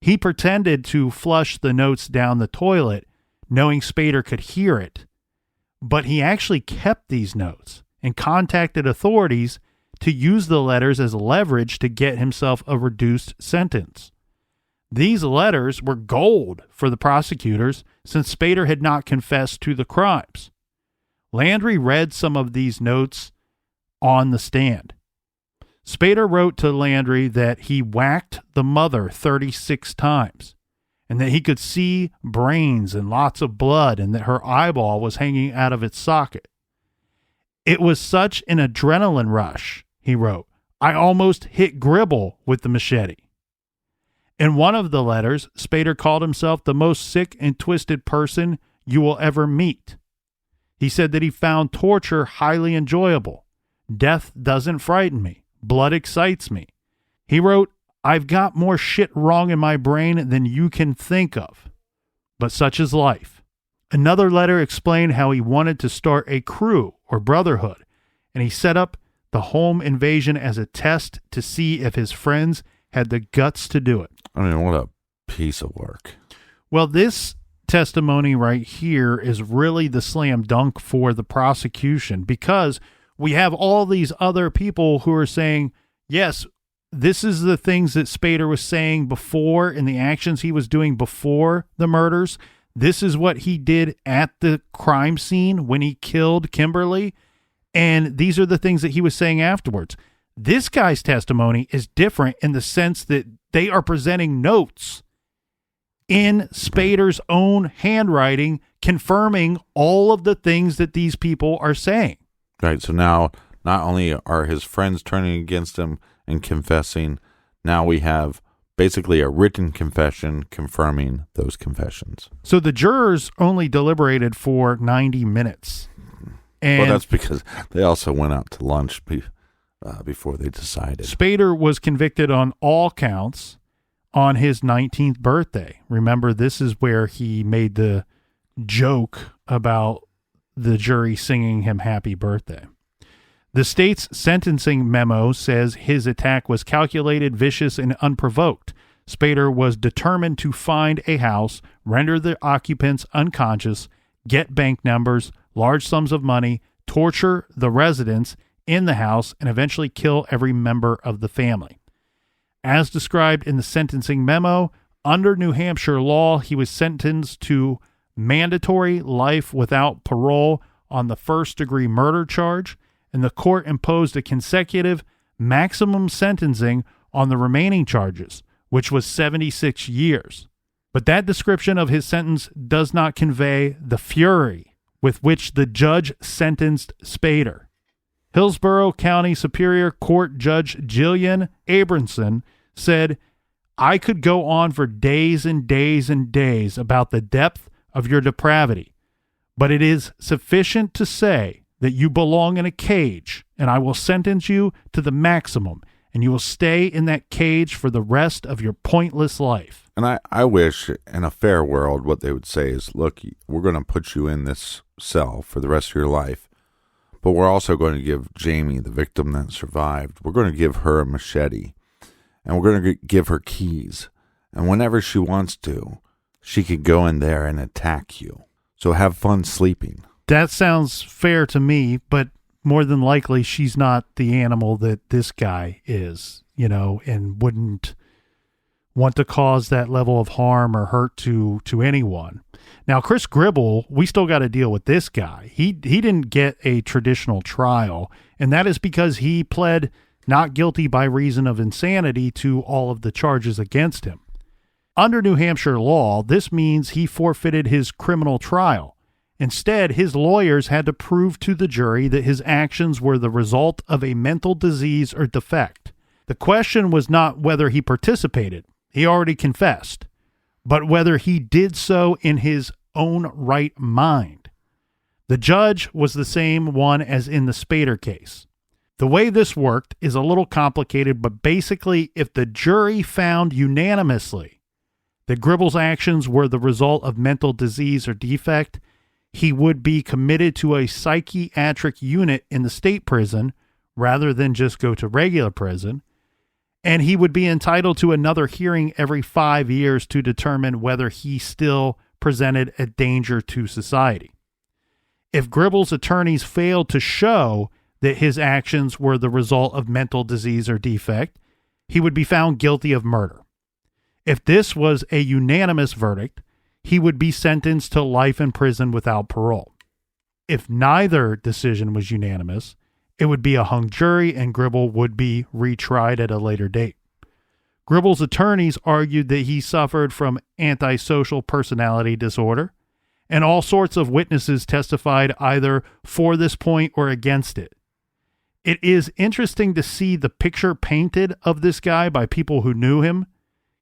He pretended to flush the notes down the toilet, knowing Spader could hear it, but he actually kept these notes and contacted authorities to use the letters as leverage to get himself a reduced sentence. These letters were gold for the prosecutors since Spader had not confessed to the crimes. Landry read some of these notes on the stand. Spader wrote to Landry that he whacked the mother 36 times and that he could see brains and lots of blood and that her eyeball was hanging out of its socket. It was such an adrenaline rush, he wrote. I almost hit Gribble with the machete. In one of the letters, Spader called himself the most sick and twisted person you will ever meet. He said that he found torture highly enjoyable. Death doesn't frighten me. Blood excites me. He wrote, I've got more shit wrong in my brain than you can think of. But such is life. Another letter explained how he wanted to start a crew or brotherhood, and he set up the home invasion as a test to see if his friends had the guts to do it. I mean, what a piece of work. Well, this testimony right here is really the slam dunk for the prosecution, because we have all these other people who are saying, yes, this is the things that Spader was saying before and the actions he was doing before the murders. This is what he did at the crime scene when he killed Kimberly. And these are the things that he was saying afterwards. This guy's testimony is different in the sense that they are presenting notes in Spader's own handwriting, confirming all of the things that these people are saying. Right. So now not only are his friends turning against him and confessing, now we have basically a written confession confirming those confessions. So the jurors only deliberated for 90 minutes. And well, that's because they also went out to lunch before they decided. Spader was convicted on all counts on his 19th birthday. Remember, this is where he made the joke about the jury singing him happy birthday. The state's sentencing memo says his attack was calculated, vicious, and unprovoked. Spader was determined to find a house, render the occupants unconscious, get bank numbers, large sums of money, torture the residents in the house, and eventually kill every member of the family. As described in the sentencing memo, under New Hampshire law, he was sentenced to mandatory life without parole on the first-degree murder charge, and the court imposed a consecutive maximum sentencing on the remaining charges, which was 76 years. But that description of his sentence does not convey the fury with which the judge sentenced Spader. Hillsborough County Superior Court Judge Jillian Abramson said, I could go on for days and days and days about the depth of your depravity, but it is sufficient to say that you belong in a cage, and I will sentence you to the maximum, and you will stay in that cage for the rest of your pointless life. And I wish in a fair world what they would say is, look, we're going to put you in this cell for the rest of your life, but we're also going to give Jamie, the victim that survived, we're going to give her a machete, and we're going to give her keys, and whenever she wants to, she could go in there and attack you. So have fun sleeping. That sounds fair to me, but more than likely she's not the animal that this guy is, and wouldn't want to cause that level of harm or hurt to anyone. Now, Chris Gribble, we still got to deal with this guy. He didn't get a traditional trial, and that is because he pled not guilty by reason of insanity to all of the charges against him. Under New Hampshire law, this means he forfeited his criminal trial. Instead, his lawyers had to prove to the jury that his actions were the result of a mental disease or defect. The question was not whether he participated, he already confessed, but whether he did so in his own right mind. The judge was the same one as in the Spader case. The way this worked is a little complicated, but basically, if the jury found unanimously that Gribble's actions were the result of mental disease or defect, he would be committed to a psychiatric unit in the state prison rather than just go to regular prison, and he would be entitled to another hearing every 5 years to determine whether he still presented a danger to society. If Gribble's attorneys failed to show that his actions were the result of mental disease or defect, he would be found guilty of murder. If this was a unanimous verdict, he would be sentenced to life in prison without parole. If neither decision was unanimous, it would be a hung jury and Gribble would be retried at a later date. Gribble's attorneys argued that he suffered from antisocial personality disorder, and all sorts of witnesses testified either for this point or against it. It is interesting to see the picture painted of this guy by people who knew him.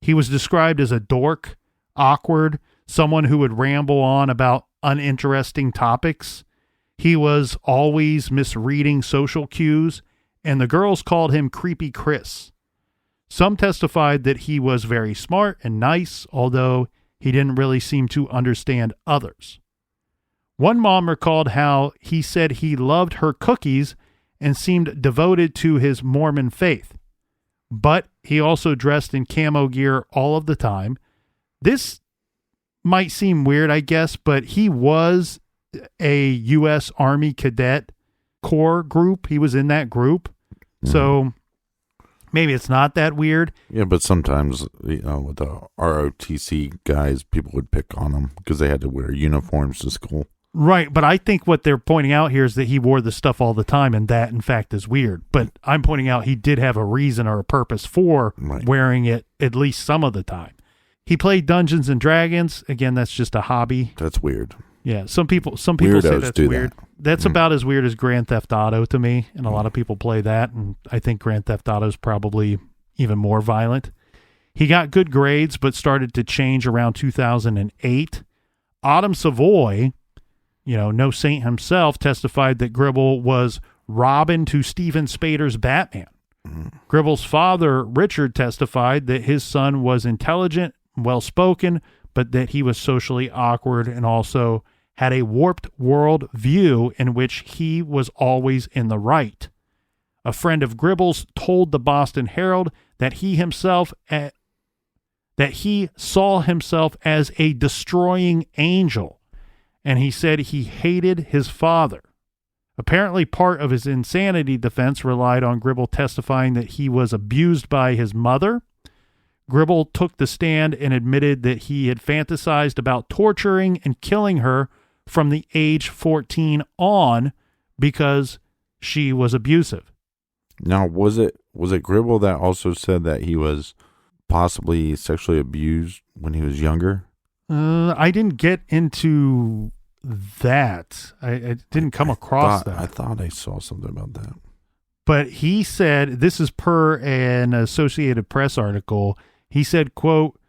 He was described as a dork, awkward, someone who would ramble on about uninteresting topics. He was always misreading social cues, and the girls called him Creepy Chris. Some testified that he was very smart and nice, although he didn't really seem to understand others. One mom recalled how he said he loved her cookies and seemed devoted to his Mormon faith, but he also dressed in camo gear all of the time. This might seem weird, I guess, but he was a U.S. Army Cadet Corps group. He was in that group. So maybe it's not that weird. Yeah, but sometimes, with the ROTC guys, people would pick on them because they had to wear uniforms to school. Right, but I think what they're pointing out here is that he wore the stuff all the time, and that, in fact, is weird. But I'm pointing out he did have a reason or a purpose for wearing it at least some of the time. He played Dungeons and Dragons. Again, that's just a hobby. That's weird. Yeah, some people say Weirdos that's do weird. that. That's about as weird as Grand Theft Auto to me, and a lot of people play that, and I think Grand Theft Auto is probably even more violent. He got good grades, but started to change around 2008. Autumn Savoy, no saint himself, testified that Gribble was Robin to Steven Spader's Batman. Gribble's father, Richard, testified that his son was intelligent, well-spoken, but that he was socially awkward and also had a warped world view in which he was always in the right. A friend of Gribble's told the Boston Herald that he saw himself as a destroying angel, and he said he hated his father. Apparently, part of his insanity defense relied on Gribble testifying that he was abused by his mother. Gribble took the stand and admitted that he had fantasized about torturing and killing her from the age 14 on because she was abusive. Now, was it Gribble that also said that he was possibly sexually abused when he was younger? I didn't get into that. I didn't come across that. I thought I saw something about that. But he said, this is per an Associated Press article, he said, quote,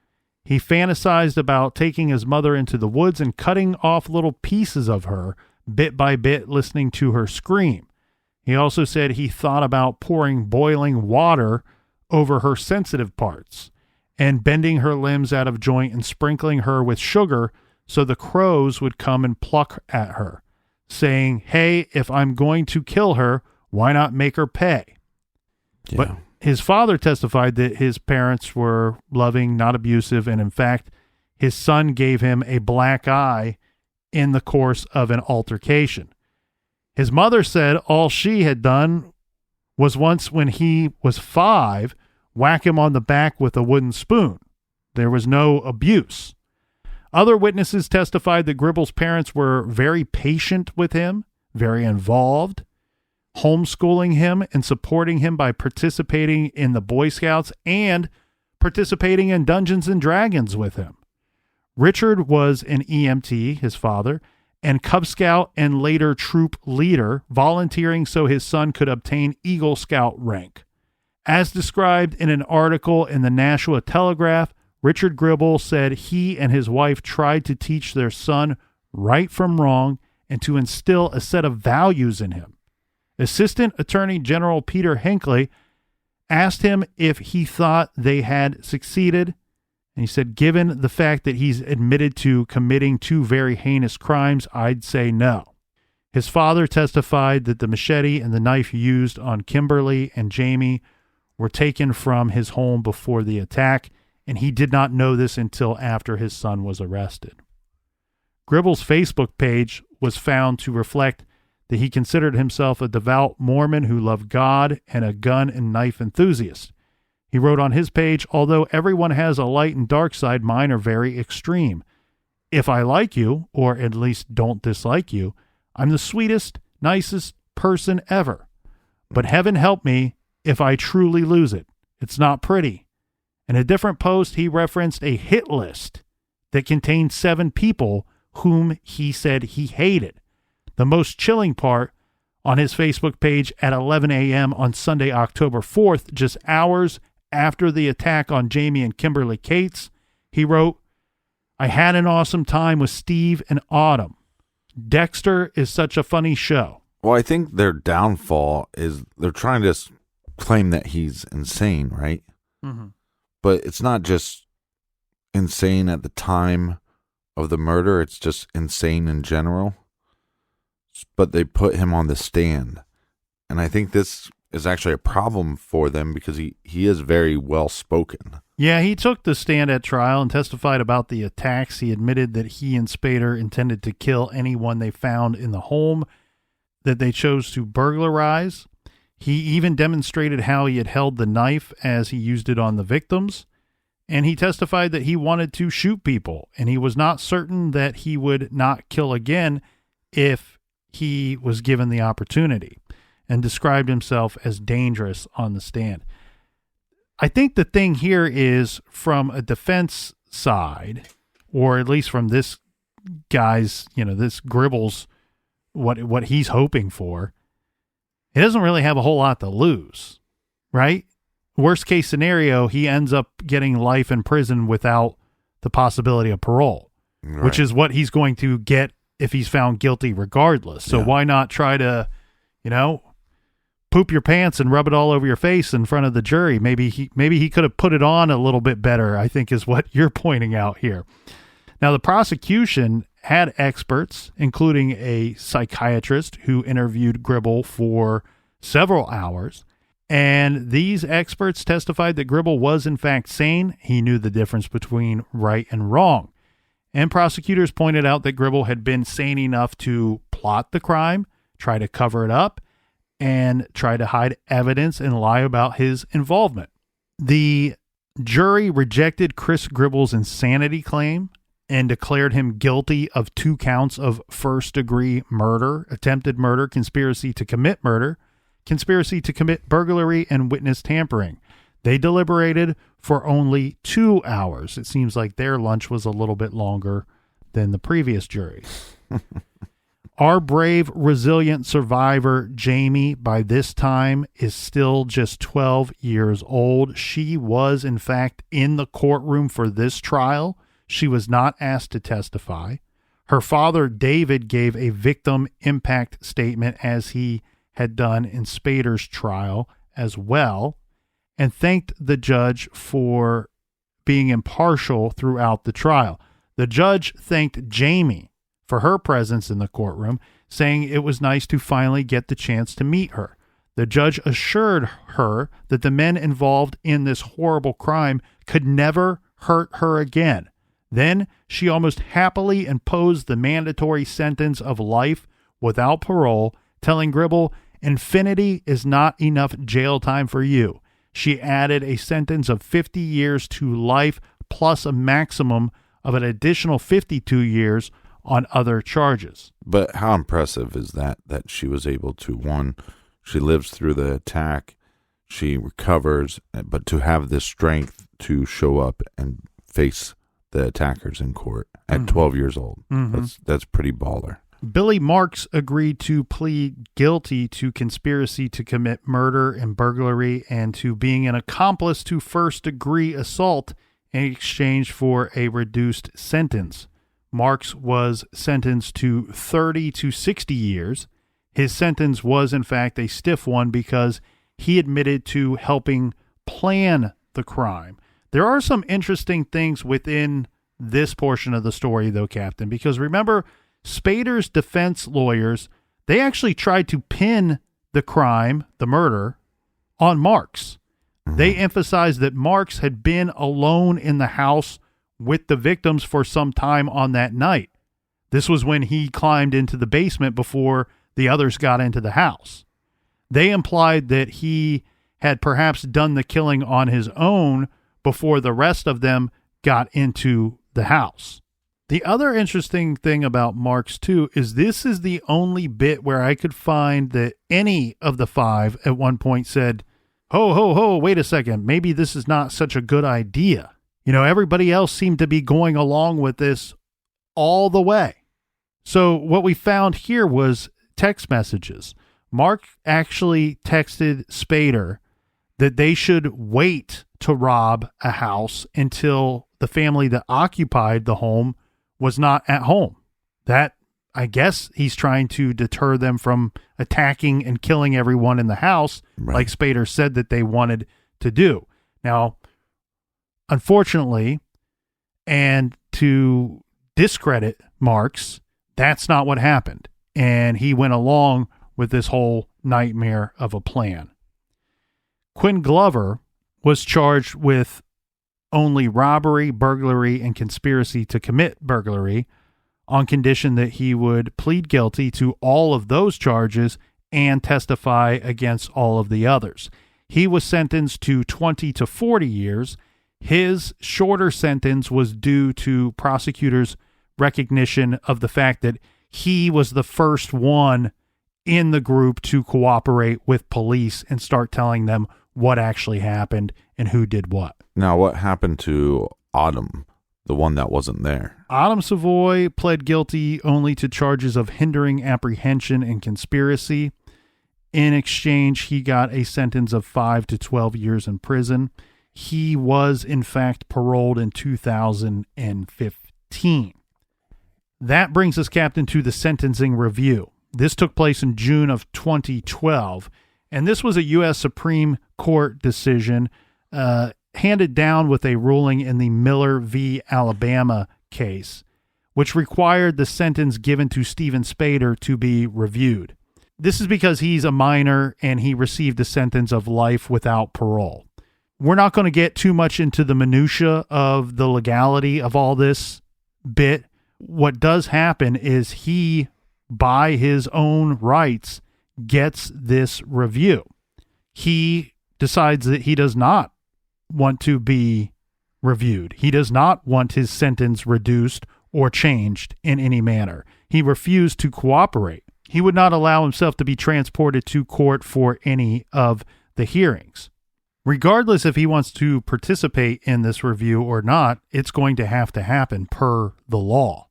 he fantasized about taking his mother into the woods and cutting off little pieces of her, bit by bit, listening to her scream. He also said he thought about pouring boiling water over her sensitive parts and bending her limbs out of joint and sprinkling her with sugar so the crows would come and pluck at her, saying, hey, if I'm going to kill her, why not make her pay? Yeah. But his father testified that his parents were loving, not abusive, and in fact, his son gave him a black eye in the course of an altercation. His mother said all she had done was once when he was 5, whack him on the back with a wooden spoon. There was no abuse. Other witnesses testified that Gribble's parents were very patient with him, very involved, homeschooling him and supporting him by participating in the Boy Scouts and participating in Dungeons and Dragons with him. Richard was an EMT, his father, and Cub Scout and later troop leader, volunteering so his son could obtain Eagle Scout rank. As described in an article in the Nashua Telegraph, Richard Gribble said he and his wife tried to teach their son right from wrong and to instill a set of values in him. Assistant Attorney General Peter Hinckley asked him if he thought they had succeeded, and he said, given the fact that he's admitted to committing 2 very heinous crimes, I'd say no. His father testified that the machete and the knife used on Kimberly and Jamie were taken from his home before the attack, and he did not know this until after his son was arrested. Gribble's Facebook page was found to reflect that he considered himself a devout Mormon who loved God and a gun and knife enthusiast. He wrote on his page, "Although everyone has a light and dark side, mine are very extreme. If I like you, or at least don't dislike you, I'm the sweetest, nicest person ever. But heaven help me if I truly lose it. It's not pretty." In a different post, he referenced a hit list that contained 7 people whom he said he hated. The most chilling part, on his Facebook page at 11 a.m. on Sunday, October 4th, just hours after the attack on Jamie and Kimberly Cates, he wrote, "I had an awesome time with Steve and Autumn. Dexter is such a funny show." Well, I think their downfall is they're trying to claim that he's insane, right? Mm-hmm. But it's not just insane at the time of the murder. It's just insane in general. But they put him on the stand. And I think this is actually a problem for them because he is very well spoken. Yeah, he took the stand at trial and testified about the attacks. He admitted that he and Spader intended to kill anyone they found in the home that they chose to burglarize. He even demonstrated how he had held the knife as he used it on the victims. And he testified that he wanted to shoot people, and he was not certain that he would not kill again if he was given the opportunity, and described himself as dangerous on the stand. I think the thing here is, from a defense side, or at least from this guy's, this Gribble's, what he's hoping for, he doesn't really have a whole lot to lose, right? Worst case scenario, he ends up getting life in prison without the possibility of parole, right, which is what he's going to get if he's found guilty regardless. So why not try to, poop your pants and rub it all over your face in front of the jury? Maybe he could have put it on a little bit better, I think is what you're pointing out here. Now, the prosecution had experts, including a psychiatrist who interviewed Gribble for several hours. And these experts testified that Gribble was in fact sane. He knew the difference between right and wrong. And prosecutors pointed out that Gribble had been sane enough to plot the crime, try to cover it up, and try to hide evidence and lie about his involvement. The jury rejected Chris Gribble's insanity claim and declared him guilty of 2 counts of first-degree murder, attempted murder, conspiracy to commit murder, conspiracy to commit burglary, and witness tampering. They deliberated for only 2 hours. It seems like their lunch was a little bit longer than the previous jury. Our brave, resilient survivor, Jamie, by this time is still just 12 years old. She was, in fact, in the courtroom for this trial. She was not asked to testify. Her father, David, gave a victim impact statement, as he had done in Spader's trial as well, and thanked the judge for being impartial throughout the trial. The judge thanked Jamie for her presence in the courtroom, saying it was nice to finally get the chance to meet her. The judge assured her that the men involved in this horrible crime could never hurt her again. Then she almost happily imposed the mandatory sentence of life without parole, telling Gribble, "Infinity is not enough jail time for you." She added a sentence of 50 years to life, plus a maximum of an additional 52 years on other charges. But how impressive is that she was able to, one, she lives through the attack, she recovers, but to have the strength to show up and face the attackers in court at 12 years old. That's pretty baller. Billy Marks agreed to plead guilty to conspiracy to commit murder and burglary and to being an accomplice to first-degree assault in exchange for a reduced sentence. Marks was sentenced to 30 to 60 years. His sentence was, in fact, a stiff one because he admitted to helping plan the crime. There are some interesting things within this portion of the story, though, Captain, because remember, Spader's defense lawyers, they actually tried to pin the crime, the murder, on Marks. They emphasized that Marks had been alone in the house with the victims for some time on that night. This was when he climbed into the basement before the others got into the house. They implied that he had perhaps done the killing on his own before the rest of them got into the house. The other interesting thing about Marks, too, is this is the only bit where I could find that any of the five at one point said, ho, ho, ho, wait a second, maybe this is not such a good idea. You know, everybody else seemed to be going along with this all the way. So what we found here was text messages. Mark actually texted Spader that they should wait to rob a house until the family that occupied the home was not at home. That, I guess, he's trying to deter them from attacking and killing everyone in the house, right, like Spader said that they wanted to do. Now, unfortunately, and to discredit Marks, that's not what happened. And he went along with this whole nightmare of a plan. Quinn Glover was charged with only robbery, burglary, and conspiracy to commit burglary on condition that he would plead guilty to all of those charges and testify against all of the others. He was sentenced to 20 to 40 years. His shorter sentence was due to prosecutors' recognition of the fact that he was the first one in the group to cooperate with police and start telling them what actually happened and who did what. Now, what happened to Autumn, the one that wasn't there? Autumn Savoy pled guilty only to charges of hindering apprehension and conspiracy. In exchange, he got a sentence of 5 to 12 years in prison. He was, in fact, paroled in 2015. That brings us, Captain, to the sentencing review. This took place in June of 2012, and this was a U.S. Supreme Court decision handed down with a ruling in the Miller v. Alabama case, which required the sentence given to Steven Spader to be reviewed. This is because he's a minor and he received a sentence of life without parole. We're not going to get too much into the minutia of the legality of all this bit. What does happen is he, by his own rights, gets this review. He decides that he does not want to be reviewed. He does not want his sentence reduced or changed in any manner. He refused to cooperate. He would not allow himself to be transported to court for any of the hearings. Regardless if he wants to participate in this review or not, it's going to happen per the law.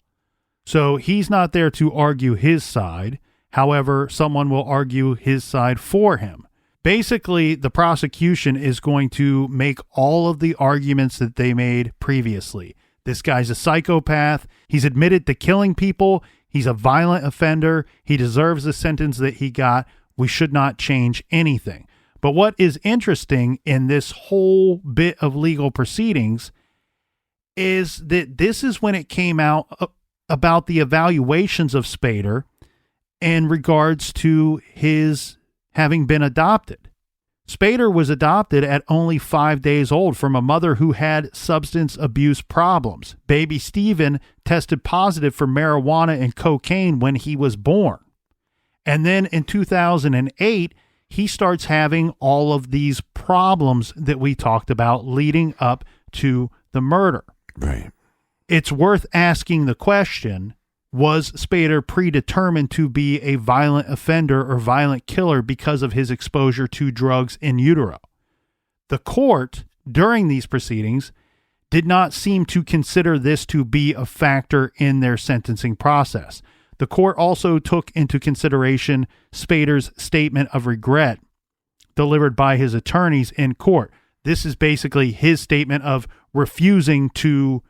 So he's not there to argue his side. However, someone will argue his side for him. Basically, the prosecution is going to make all of the arguments that they made previously. This guy's a psychopath. He's admitted to killing people. He's a violent offender. He deserves the sentence that he got. We should not change anything. But what is interesting in this whole bit of legal proceedings is that this is when it came out about the evaluations of Spader in regards to his having been adopted. Spader was adopted at only 5 days old from a mother who had substance abuse problems. Baby Steven tested positive for marijuana and cocaine when he was born. And then in 2008, he starts having all of these problems that we talked about leading up to the murder. Right. It's worth asking the question, was Spader predetermined to be a violent offender or violent killer because of his exposure to drugs in utero? The court, during these proceedings, did not seem to consider this to be a factor in their sentencing process. The court also took into consideration Spader's statement of regret delivered by his attorneys in court. This is basically his statement of refusing to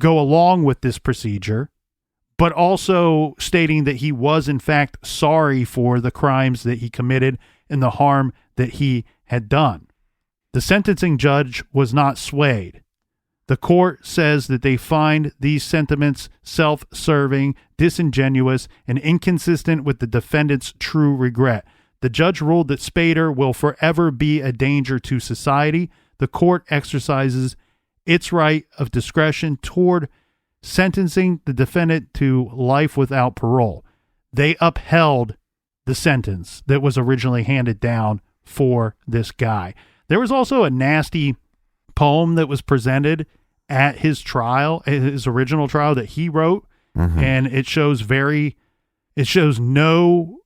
go along with this procedure, but also stating that he was in fact sorry for the crimes that he committed and the harm that he had done. The sentencing judge was not swayed. The court says that they find these sentiments self-serving, disingenuous, and inconsistent with the defendant's true regret. The judge ruled that Spader will forever be a danger to society. The court exercises its right of discretion toward sentencing the defendant to life without parole. They upheld the sentence that was originally handed down for this guy. There was also a nasty poem that was presented at his trial, his original trial that he wrote, and it shows no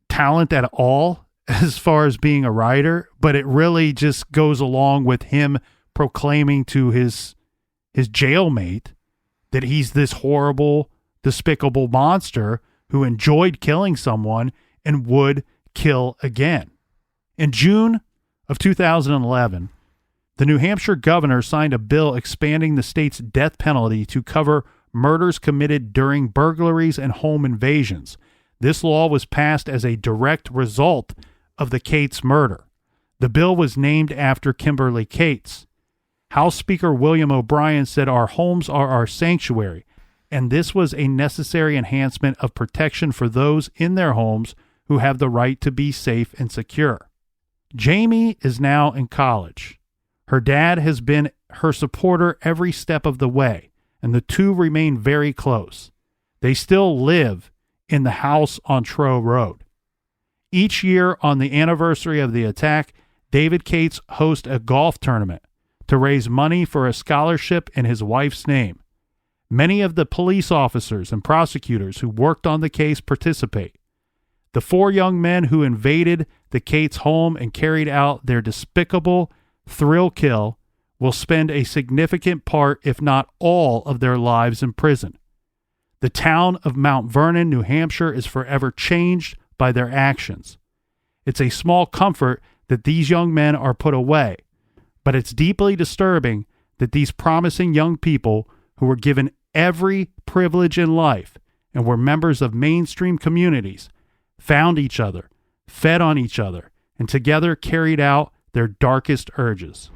talent at all as far as being a writer, but it really just goes along with him proclaiming to his jailmate that he's this horrible, despicable monster who enjoyed killing someone and would kill again. In June of 2011, the New Hampshire governor signed a bill expanding the state's death penalty to cover murders committed during burglaries and home invasions. This law was passed as a direct result of the Cates murder. The bill was named after Kimberly Cates. House Speaker William O'Brien said, "Our homes are our sanctuary," and this was a necessary enhancement of protection for those in their homes who have the right to be safe and secure. Jamie is now in college. Her dad has been her supporter every step of the way, and the two remain very close. They still live in the house on Trow Road. Each year on the anniversary of the attack, David Cates hosts a golf tournament to raise money for a scholarship in his wife's name. Many of the police officers and prosecutors who worked on the case participate. The 4 young men who invaded the Cates home and carried out their despicable thrill kill will spend a significant part, if not all, of their lives in prison. The town of Mont Vernon, New Hampshire, is forever changed by their actions. It's a small comfort that these young men are put away, but it's deeply disturbing that these promising young people who were given every privilege in life and were members of mainstream communities found each other, fed on each other, and together carried out their darkest urges.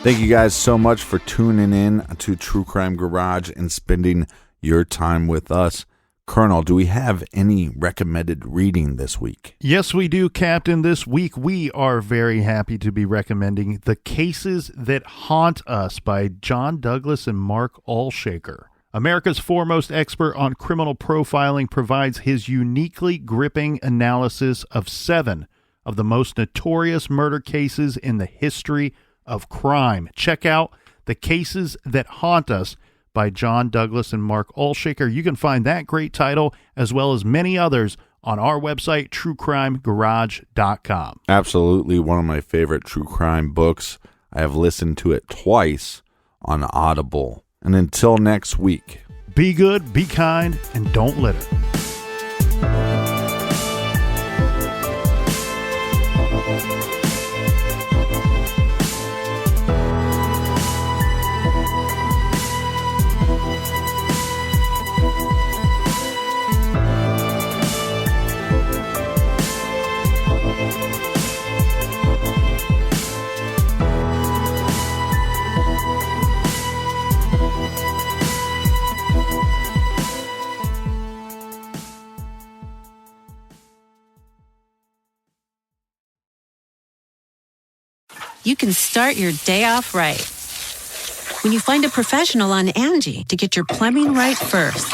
Thank you guys so much for tuning in to True Crime Garage and spending your time with us. Colonel, do we have any recommended reading this week? Yes, we do, Captain. This week we are very happy to be recommending The Cases That Haunt Us by John Douglas and Mark Allshaker. America's foremost expert on criminal profiling provides his uniquely gripping analysis of 7 of the most notorious murder cases in the history of crime. Check out The Cases That Haunt Us by John Douglas and Mark Allshaker. You can find that great title as well as many others on our website, truecrimegarage.com. Absolutely one of my favorite true crime books. I have listened to it twice on Audible. And until next week, be good, be kind, and don't litter. You can start your day off right when you find a professional on Angie to get your plumbing right first.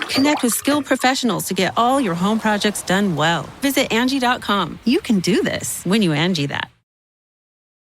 Connect with skilled professionals to get all your home projects done well. Visit Angie.com. You can do this when you Angie that.